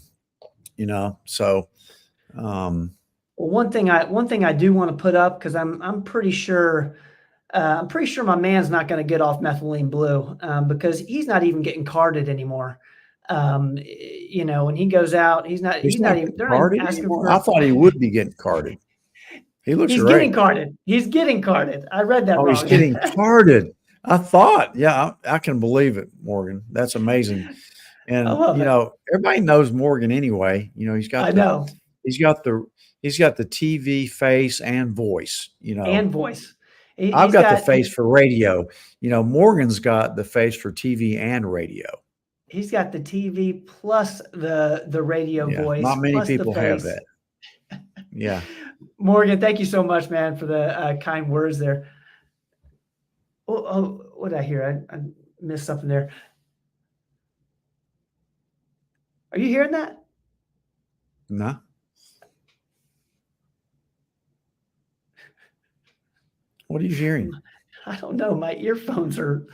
[SPEAKER 1] Well, one thing I do want to put up, because I'm pretty sure my man's not going to get off methylene blue, because he's not even getting carded anymore. When he goes out, he's not even
[SPEAKER 2] carded anymore. I thought he would be getting carded. He looks
[SPEAKER 1] He's
[SPEAKER 2] great.
[SPEAKER 1] getting carded. He's getting carded. I read that wrong.
[SPEAKER 2] He's getting carded. I thought, I can believe it, Morgan. That's amazing. And everybody knows Morgan anyway. He's got he's got the TV face and voice,
[SPEAKER 1] And voice.
[SPEAKER 2] I've got the face for radio. Morgan's got the face for TV and radio.
[SPEAKER 1] He's got the TV plus the radio voice.
[SPEAKER 2] Not many people have that. Yeah.
[SPEAKER 1] Morgan, thank you so much, man, for the kind words there. Oh, what did I hear? I missed something there. Are you hearing that?
[SPEAKER 2] No. What are you hearing?
[SPEAKER 1] I don't know. My earphones are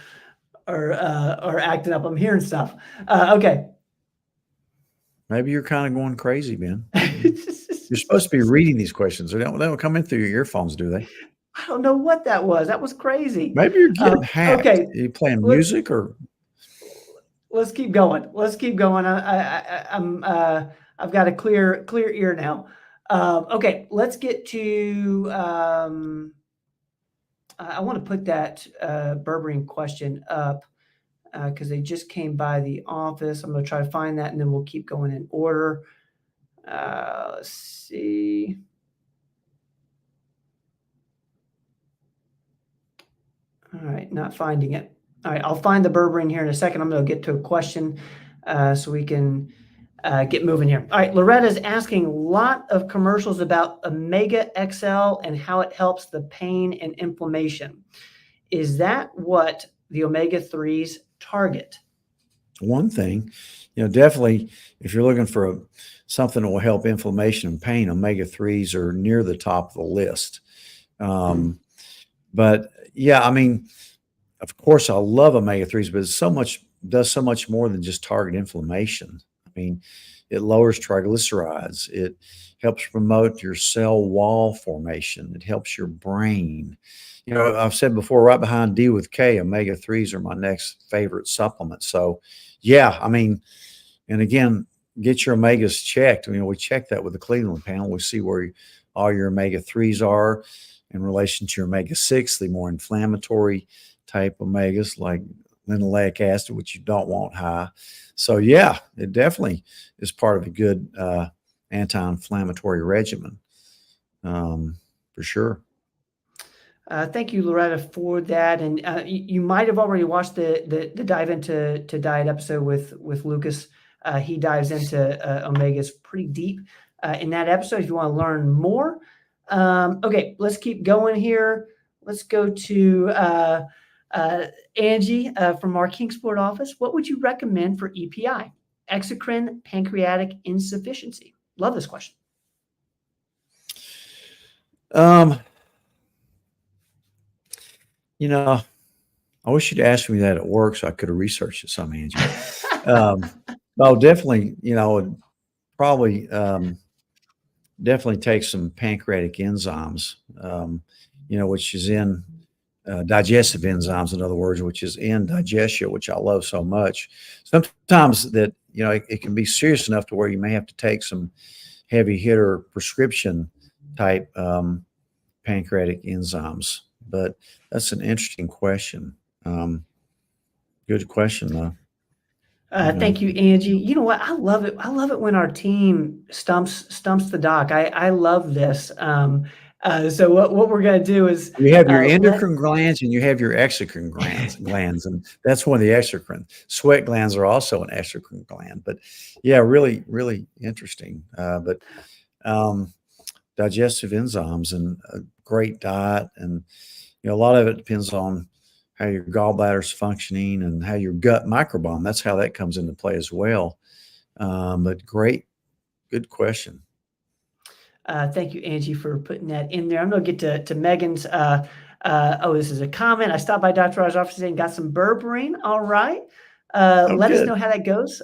[SPEAKER 1] acting up. I'm hearing stuff. Okay.
[SPEAKER 2] Maybe you're kind of going crazy, Ben. You're supposed to be reading these questions. They don't come in through your earphones, do they?
[SPEAKER 1] I don't know what that was. That was crazy.
[SPEAKER 2] Maybe you're getting hacked. Okay. Are you playing music or?
[SPEAKER 1] Let's keep going. I've got a clear ear now. Okay. Let's get to, I want to put that berberine question up because they just came by the office. I'm going to try to find that, and then we'll keep going in order. Let's see. All right, not finding it. All right, I'll find the berberine here in a second. I'm going to get to a question so we can get moving here. All right, Loretta's asking a lot of commercials about Omega XL and how it helps the pain and inflammation. Is that what the omega-3s target?
[SPEAKER 2] One thing, definitely if you're looking for something that will help inflammation and pain, omega-3s are near the top of the list. But yeah, I mean, of course I love omega-3s, but does so much more than just target inflammation. I mean, It lowers triglycerides. It helps promote your cell wall formation. It helps your brain. You know, I've said before, right behind D with K, omega-3s are my next favorite supplement. So, yeah, I mean, and again, get your omegas checked. We check that with the Cleveland panel. We see where all your omega-3s are in relation to your omega-6, the more inflammatory type omegas like linoleic acid, which you don't want high. So, yeah, it definitely is part of a good anti-inflammatory regimen, for sure.
[SPEAKER 1] Thank you, Loretta, for that. And you might have already watched the dive into diet episode with Lucas. He dives into omegas pretty deep in that episode if you want to learn more. Okay, let's keep going here. Let's go to Angie from our Kingsport office. What would you recommend for EPI, exocrine pancreatic insufficiency? Love this question.
[SPEAKER 2] You know, I wish you'd asked me that at work so I could have researched it some, Angie. No, definitely, probably definitely take some pancreatic enzymes, which is in digestive enzymes, in other words, which is in Digestia, which I love so much. Sometimes that, it can be serious enough to where you may have to take some heavy hitter prescription type pancreatic enzymes. But that's an interesting question. Good question, though.
[SPEAKER 1] Thank you, Angie. You know what? I love it. I love it when our team stumps the doc. I love this. So what we're going to do is
[SPEAKER 2] you have your endocrine glands and you have your exocrine glands, and that's one of the exocrine. Sweat glands are also an exocrine gland. But yeah, really, really interesting. But digestive enzymes and a great diet, and a lot of it depends on how your gallbladder's functioning and how your gut microbiome, that's how that comes into play as well. But good question.
[SPEAKER 1] Thank you, Angie, for putting that in there. I'm going to get to Megan's. This is a comment. I stopped by Dr. Raj's office today and got some berberine. All right. Let us know how that goes.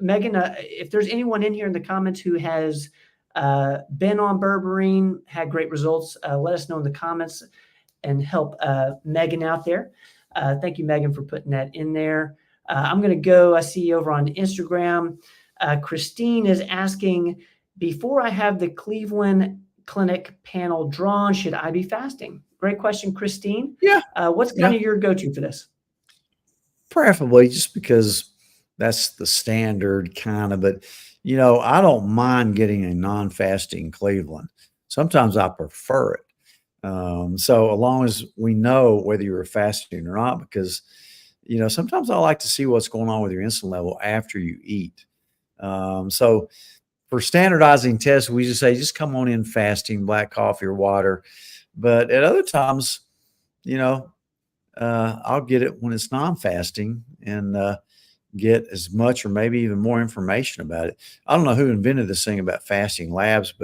[SPEAKER 1] Megan, if there's anyone in here in the comments who has been on berberine, had great results, let us know in the comments and help Megan out there. Thank you, Megan, for putting that in there. I'm going to go, I see over on Instagram, Christine is asking, before I have the Cleveland Clinic panel drawn, should I be fasting? Great question, Christine.
[SPEAKER 2] Yeah.
[SPEAKER 1] What's kind of your go-to for this?
[SPEAKER 2] Preferably, just because that's the standard kind of, but I don't mind getting a non-fasting Cleveland. Sometimes I prefer it. So as long as we know whether you're fasting or not, because, sometimes I like to see what's going on with your insulin level after you eat. So for standardizing tests, we just come on in fasting, black coffee or water. But at other times, I'll get it when it's non-fasting and get as much or maybe even more information about it. I don't know who invented this thing about fasting labs,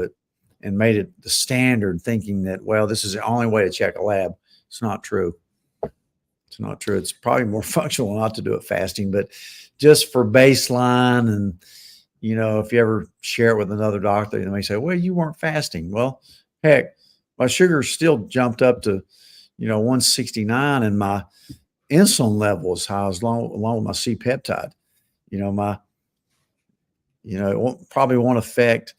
[SPEAKER 2] and made it the standard, thinking that, well, this is the only way to check a lab. It's not true. It's not true. It's probably more functional not to do it fasting, but just for baseline. And, if you ever share it with another doctor, they may say, well, you weren't fasting. Well, heck, my sugar still jumped up to, 169, and my insulin level is high along with my C-peptide. It probably won't affect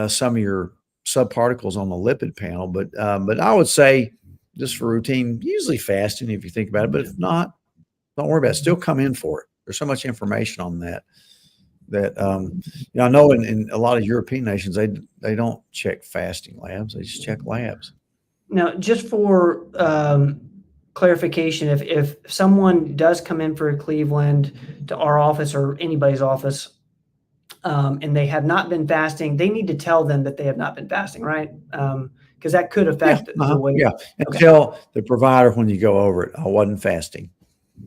[SPEAKER 2] some of your subparticles on the lipid panel, but I would say, just for routine, usually fasting if you think about it. But if not, don't worry about it. Still come in for it. There's so much information on that I know in a lot of European nations they don't check fasting labs. They just check labs.
[SPEAKER 1] Now, just for clarification, if someone does come in for a Cleveland to our office or anybody's office, and they have not been fasting, they need to tell them that they have not been fasting, right? Because that could affect the way.
[SPEAKER 2] Yeah, and tell the provider when you go over it, I wasn't fasting.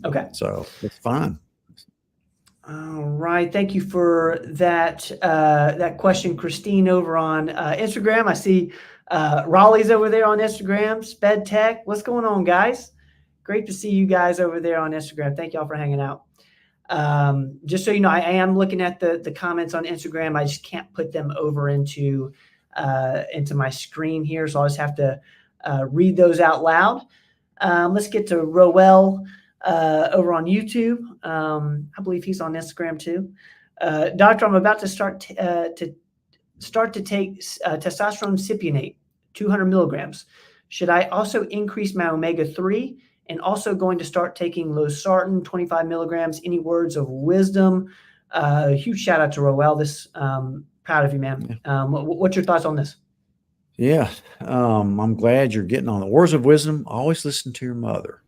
[SPEAKER 1] Okay.
[SPEAKER 2] So it's fine.
[SPEAKER 1] All right. Thank you for that question, Christine, over on Instagram. I see Raleigh's over there on Instagram, Sped Tech. What's going on, guys? Great to see you guys over there on Instagram. Thank y'all for hanging out. Just so you know, I am looking at the comments on Instagram. I just can't put them over into my screen here, so I'll just have to read those out loud. Let's get to Roel over on YouTube. I believe he's on Instagram too. Doctor, I'm about to start to take testosterone cypionate, 200 milligrams. Should I also increase my omega-3? And also going to start taking losartan, 25 milligrams. Any words of wisdom? Huge shout out to Roel. Proud of you, man. What's your thoughts on this?
[SPEAKER 2] Yeah, I'm glad you're getting on the words of wisdom. Always listen to your mother.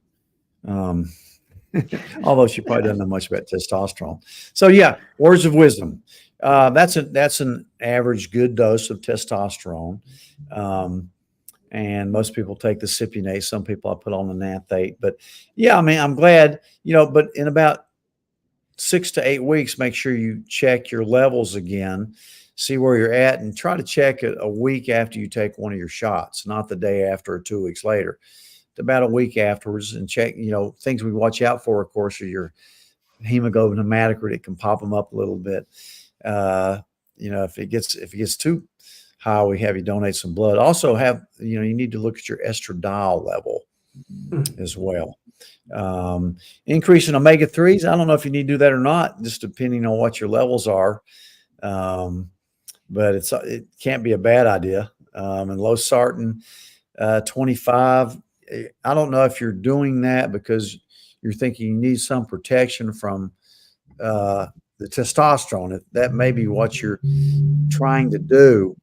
[SPEAKER 2] Although she probably doesn't know much about testosterone. So yeah, words of wisdom. That's an average good dose of testosterone. And most people take the cypionate. Some people I put on the naphthate. But yeah, I mean, I'm glad, but in about 6 to 8 weeks, make sure you check your levels again, see where you're at, and try to check it a week after you take one of your shots, not the day after or 2 weeks later. About a week afterwards, and check, things we watch out for, of course, are your hemoglobin hematocrit. It can pop them up a little bit. If it gets too high, we have you donate some blood. Also you need to look at your estradiol level as well. Increasing omega-3s, I don't know if you need to do that or not, just depending on what your levels are. But it can't be a bad idea. And losartan, 25. I don't know if you're doing that because you're thinking you need some protection from the testosterone. That may be what you're trying to do.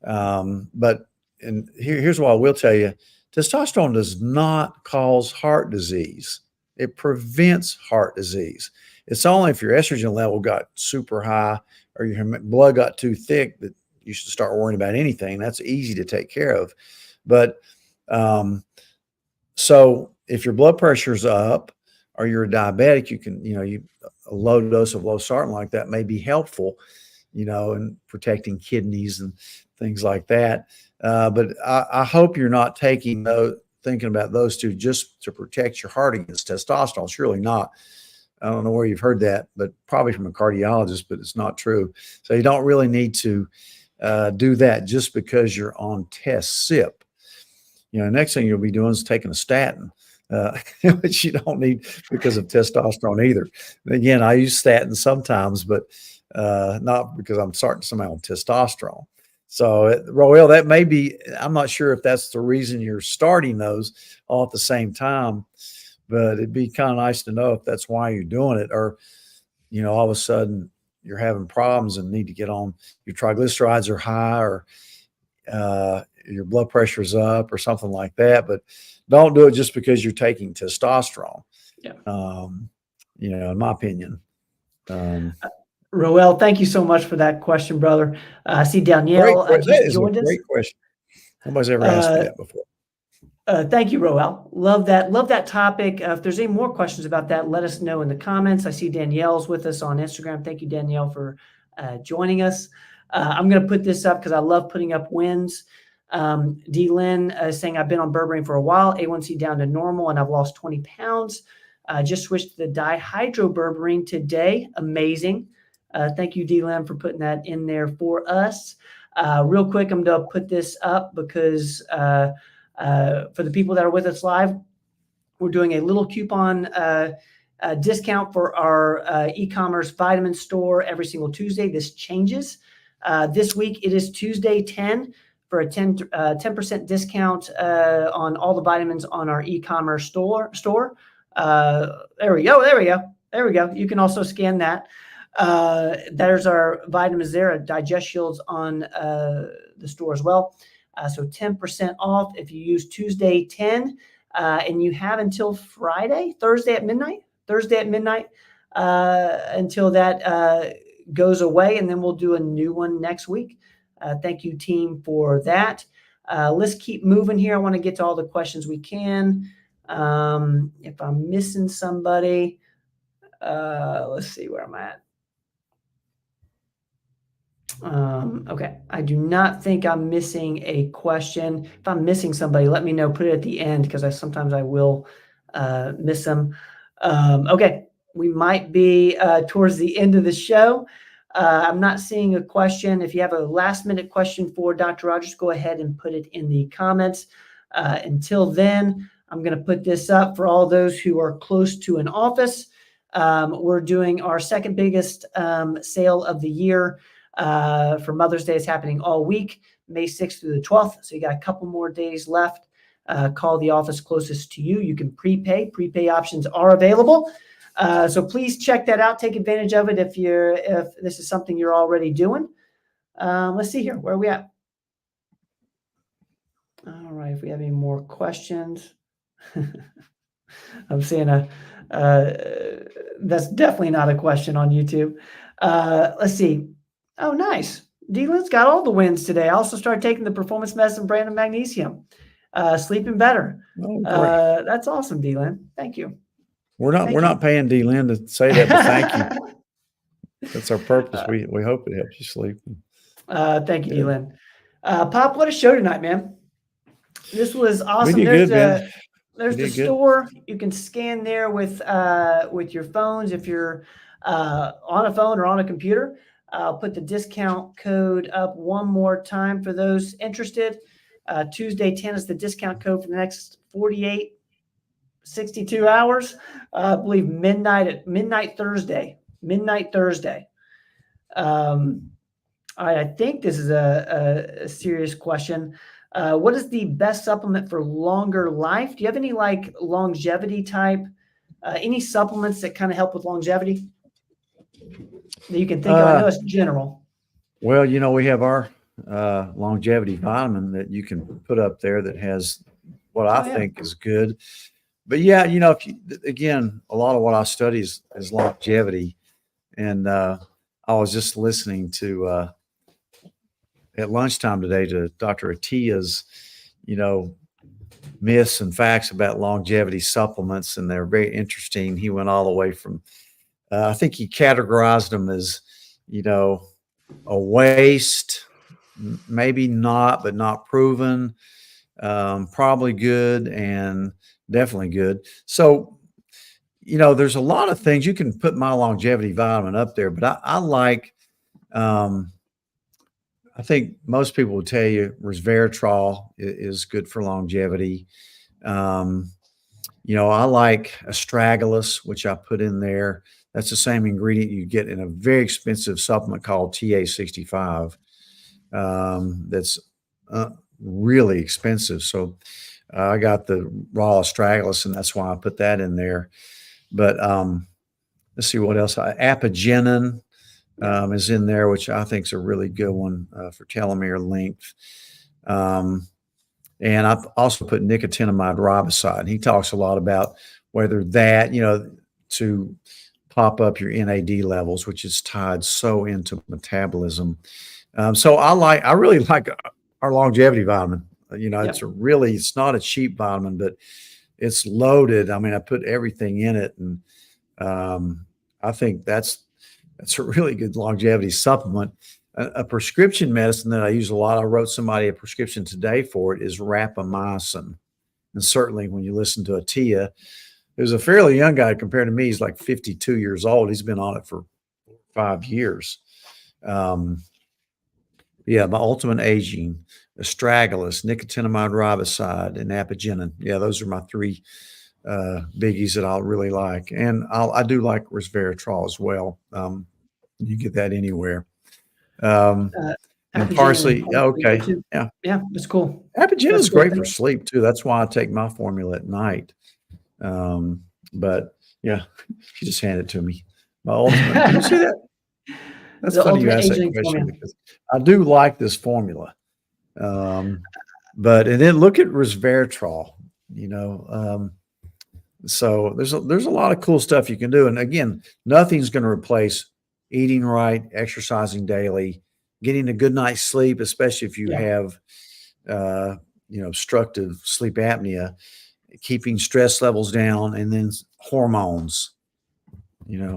[SPEAKER 2] But here's what I will tell you. Testosterone does not cause heart disease. It prevents heart disease. It's only if your estrogen level got super high or your blood got too thick that you should start worrying about anything. That's easy to take care of. But so if your blood pressure is up or you're a diabetic, you can, a low dose of losartan like that may be helpful, in protecting kidneys and things like that. But I hope you're not thinking about those two just to protect your heart against testosterone. It's really not. I don't know where you've heard that, but probably from a cardiologist, but it's not true. So you don't really need to do that just because you're on test SIP. Next thing you'll be doing is taking a statin, which you don't need because of testosterone either. And again, I use statins sometimes, but not because I'm starting somebody on testosterone. So, Roel, that may be, I'm not sure if that's the reason you're starting those all at the same time, but it'd be kind of nice to know if that's why you're doing it, or, all of a sudden you're having problems and need to get on, your triglycerides are high, or your blood pressure is up or something like that. But don't do it just because you're taking testosterone.
[SPEAKER 1] Yeah.
[SPEAKER 2] In my opinion.
[SPEAKER 1] Roel, thank you so much for that question, brother. I see Danielle
[SPEAKER 2] just joined us. Great question. Nobody's ever asked me that before.
[SPEAKER 1] Thank you, Roel. Love that topic. If there's any more questions about that, let us know in the comments. I see Danielle's with us on Instagram. Thank you, Danielle, for joining us. I'm going to put this up because I love putting up wins. D. Lynn is saying, I've been on berberine for a while, A1C down to normal, and I've lost 20 pounds. Just switched to the dihydroberberine today. Amazing. Thank you, D. Lynn, for putting that in there for us. Real quick, I'm going to put this up because for the people that are with us live, we're doing a little coupon discount for our e-commerce vitamin store every single Tuesday. This changes. This week, it is Tuesday 10 for a 10% discount on all the vitamins on our e-commerce store. There we go. You can also scan that. There's our vitamins there, Digest Shields on the store as well. So 10% off if you use Tuesday 10, and you have until Thursday at midnight, until that goes away, and then we'll do a new one next week. Thank you, team, for that. Let's keep moving here. I want to get to all the questions we can. If I'm missing somebody, let's see where I'm at. Okay. I do not think I'm missing a question. If I'm missing somebody, let me know. Put it at the end because sometimes I will miss them. Okay. we might be towards the end of the show. I'm not seeing a question. If you have a last-minute question for Dr. Rogers, go ahead and put it in the comments. Until then, I'm going to put this up for all those who are close to an office. We're doing our second biggest sale of the year for Mother's Day. Is happening all week, May 6th through the 12th. So you got a couple more days left. Call the office closest to you. You can prepay. Prepay options are available. So please check that out. Take advantage of it if this is something you're already doing. Let's see here. Where are we at? All right. If we have any more questions, I'm seeing that's definitely not a question on YouTube. Let's see. Oh, nice. D-Lin's got all the wins today. I also started taking the performance medicine brand of magnesium. Sleeping better. Oh, that's awesome, D-Lin. Thank you.
[SPEAKER 2] We're not paying D-Lin to say that, but thank you. That's our purpose. We hope it helps you sleep.
[SPEAKER 1] Thank you, D-Lin. Pop, what a show tonight, man. This was awesome.
[SPEAKER 2] We did good, man.
[SPEAKER 1] There's the store. You can scan there with your phones if you're on a phone or on a computer. I'll put the discount code up one more time for those interested. Tuesday 10 is the discount code for the next 62 hours. I believe midnight Thursday. I think this is a serious question. What is the best supplement for longer life? Do you have any like longevity type, any supplements that kind of help with longevity that you can think of? I know it's general.
[SPEAKER 2] Well, we have our longevity vitamin that you can put up there that has what I think is good. But yeah, again, a lot of what I study is longevity. And I was just listening to at lunchtime today to Dr. Atiya's, myths and facts about longevity supplements, and they're very interesting. He went all the way from, I think he categorized them as, a waste, maybe not, but not proven, probably good, and definitely good. So, there's a lot of things. You can put my longevity vitamin up there, but I like, I think most people will tell you resveratrol is good for longevity. I like astragalus, which I put in there. That's the same ingredient you get in a very expensive supplement called TA65. That's really expensive. So I got the raw astragalus, and that's why I put that in there. But let's see what else. Apigenin is in there, which I think is a really good one for telomere length. And I've also put nicotinamide riboside. He talks a lot about whether that, to pop up your NAD levels, which is tied so into metabolism. So I really like our longevity vitamin. It's not a cheap vitamin, but it's loaded. I mean, I put everything in it, and I think that's a really good longevity supplement. A prescription medicine that I use a lot, I wrote somebody a prescription today for it, is rapamycin. And certainly when you listen to Atiya, who's a fairly young guy compared to me, he's like 52 years old. He's been on it for 5 years. My Ultimate Aging, astragalus, nicotinamide riboside, and apigenin. Yeah, those are my 3 biggies that I really like. And I do like resveratrol as well. You get that anywhere. And parsley. Okay. Yeah.
[SPEAKER 1] Yeah, that's cool.
[SPEAKER 2] Apigenin is great for sleep too. That's why I take my formula at night. But yeah, she just handed it to me. My ultimate. Did you see that? That's funny you asked that question because I do like this formula. And then look at resveratrol, so there's a lot of cool stuff you can do. And again, nothing's going to replace eating right, exercising daily, getting a good night's sleep, especially if you have, obstructive sleep apnea, keeping stress levels down, and then hormones,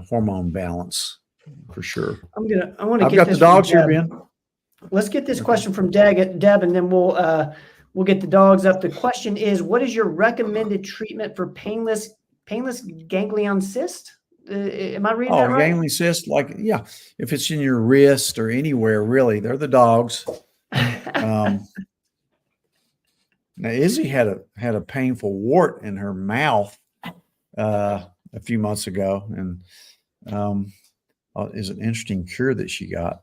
[SPEAKER 2] hormone balance for sure.
[SPEAKER 1] I want to
[SPEAKER 2] I've got the dogs here, Ben.
[SPEAKER 1] Let's get this question from Deb, and then we'll get the dogs up. The question is, what is your recommended treatment for painless ganglion cyst? Am I reading
[SPEAKER 2] Oh,
[SPEAKER 1] that right?
[SPEAKER 2] gangly cyst, like, yeah, if it's in your wrist or anywhere, really, they're the dogs. Now Izzy had a painful wart in her mouth a few months ago, and is an interesting cure that she got.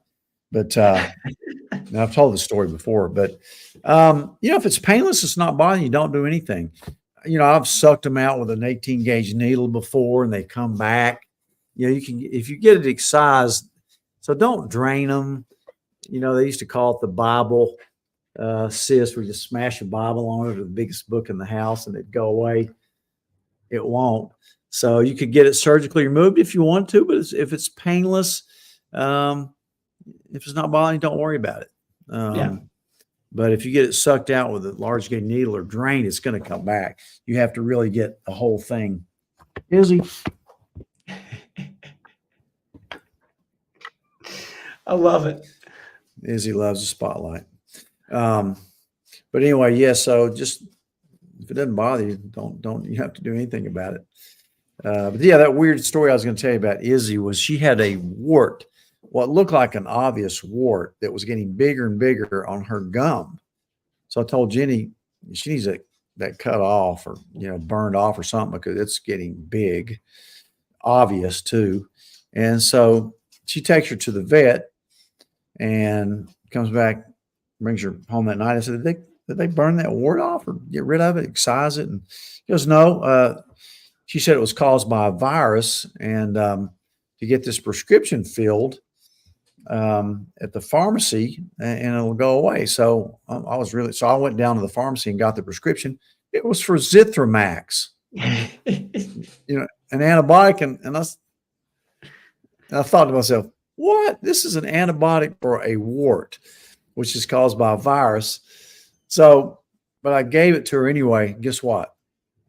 [SPEAKER 2] But now I've told the story before. But if it's painless, it's not bothering you. Don't do anything. I've sucked them out with an 18 gauge needle before, and they come back. You can, if you get it excised. So don't drain them. They used to call it the Bible cyst, where you smash a Bible on it, or the biggest book in the house, and it'd go away. It won't. So you could get it surgically removed if you want to, but if it's painless, if it's not bothering you, don't worry about it. But if you get it sucked out with a large gauge needle or drained, it's going to come back. You have to really get the whole thing. Izzy.
[SPEAKER 1] I love it.
[SPEAKER 2] Izzy loves the spotlight. But anyway, yeah. So just if it doesn't bother you, don't you have to do anything about it. But yeah, that weird story I was going to tell you about Izzy was she had a wart, what looked like an obvious wart that was getting bigger and bigger on her gum. So I told Jenny she needs that cut off or burned off or something, because it's getting big, obvious too. And so she takes her to the vet and comes back, brings her home that night. I said, did they burn that wart off or get rid of it, excise it? And she goes, no. She said it was caused by a virus, and to get this prescription filled at the pharmacy, and it'll go away. So I went down to the pharmacy and got the prescription. It was for Zithromax, an antibiotic, and I thought to myself, what? This is an antibiotic for a wart, which is caused by a virus. So, but I gave it to her anyway. Guess what?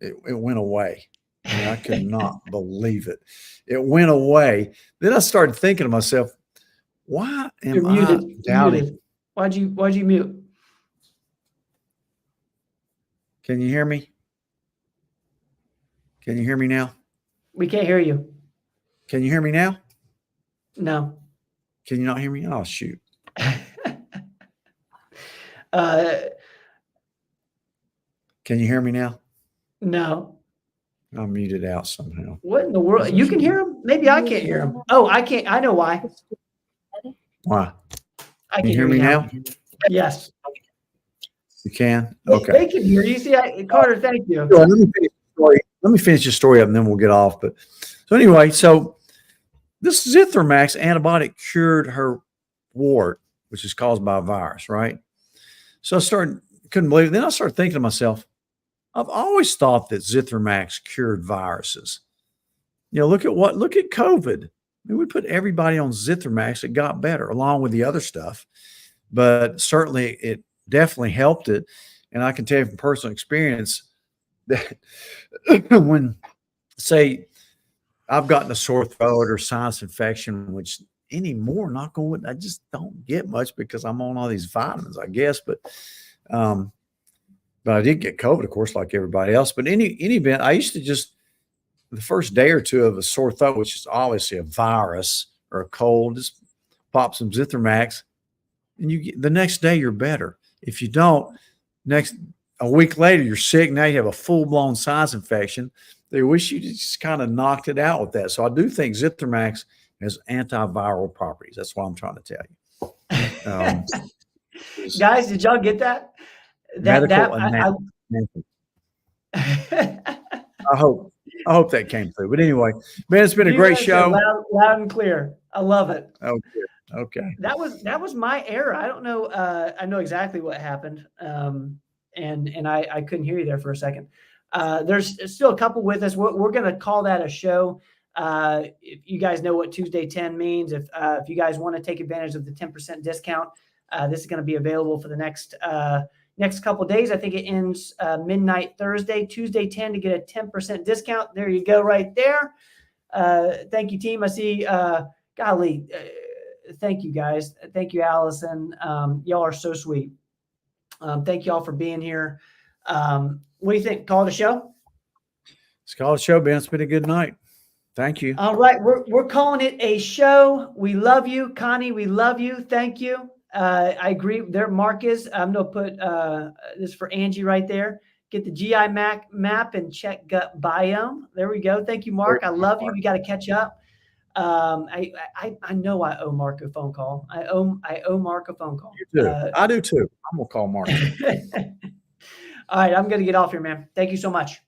[SPEAKER 2] It went away. I could not believe it. It went away. Then I started thinking to myself, why am I doubting?
[SPEAKER 1] Why'd you mute?
[SPEAKER 2] Can you hear me? Can you hear me now?
[SPEAKER 1] We can't hear you.
[SPEAKER 2] Can you hear me now?
[SPEAKER 1] No.
[SPEAKER 2] Can you not hear me? Oh, shoot. Can you hear me now?
[SPEAKER 1] No.
[SPEAKER 2] I'm muted out somehow.
[SPEAKER 1] What in the world? You can hear him? Maybe I can't hear him. Oh, I can't. I know why.
[SPEAKER 2] Why?
[SPEAKER 1] I
[SPEAKER 2] can you hear me now?
[SPEAKER 1] Yes.
[SPEAKER 2] You can? Okay.
[SPEAKER 1] They can hear you. See, Carter, thank you.
[SPEAKER 2] Let me finish the story up and then we'll get off. But so anyway, this Zithromax antibiotic cured her wart, which is caused by a virus, right? So couldn't believe it. Then I started thinking to myself, I've always thought that Zithromax cured viruses. Look at COVID. I mean, we put everybody on Zithromax. It got better along with the other stuff, but certainly it definitely helped it. And I can tell you from personal experience that when, say, I've gotten a sore throat or sinus infection, which anymore, knock on wood, I just don't get much because I'm on all these vitamins, I guess. But I did get COVID, of course, like everybody else. But in any event, I used to just, the first day or two of a sore throat, which is obviously a virus or a cold, just pop some Zithromax, and the next day you're better. If you don't, a week later you're sick. Now you have a full-blown sinus infection. They wish you just kind of knocked it out with that. So I do think Zithromax has antiviral properties. That's what I'm trying to tell you.
[SPEAKER 1] Guys, did y'all get that?
[SPEAKER 2] I hope that came through. But anyway, man, it's been a great show.
[SPEAKER 1] Loud and clear. I love it.
[SPEAKER 2] Okay.
[SPEAKER 1] That was my error. I don't know. I know exactly what happened. And I couldn't hear you there for a second. There's still a couple with us. We're going to call that a show. If you guys know what Tuesday 10 means, if you guys want to take advantage of the 10% discount, this is going to be available for the next couple of days. I think it ends midnight Thursday, Tuesday 10 to get a 10% discount. There you go, right there. Thank you, team. I see. Golly, thank you, guys. Thank you, Allison. Y'all are so sweet. Thank you all for being here. What do you think? Call it a show?
[SPEAKER 2] Let's call it a show, Ben. It's been a good night. Thank you.
[SPEAKER 1] All right. We're calling it a show. We love you, Connie. We love you. Thank you. I agree. There, Mark is. I'm going to put this for Angie right there. Get the GI map and check gut biome. There we go. Thank you, Mark. I love you. We got to catch up. I know I owe Mark a phone call. I owe Mark a phone call.
[SPEAKER 3] You too. I do too. I'm gonna call Mark.
[SPEAKER 1] All right, I'm gonna get off here, man. Thank you so much.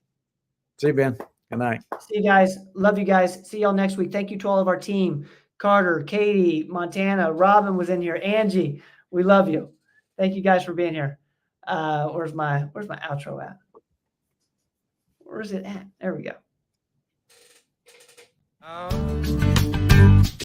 [SPEAKER 2] See you, Ben. Good night.
[SPEAKER 1] See you guys. Love you guys. See y'all next week. Thank you to all of our team. Carter, Katie, Montana, Robin was in here. Angie, we love you. Thank you guys for being here. Where's my outro at? Where is it at? There we go.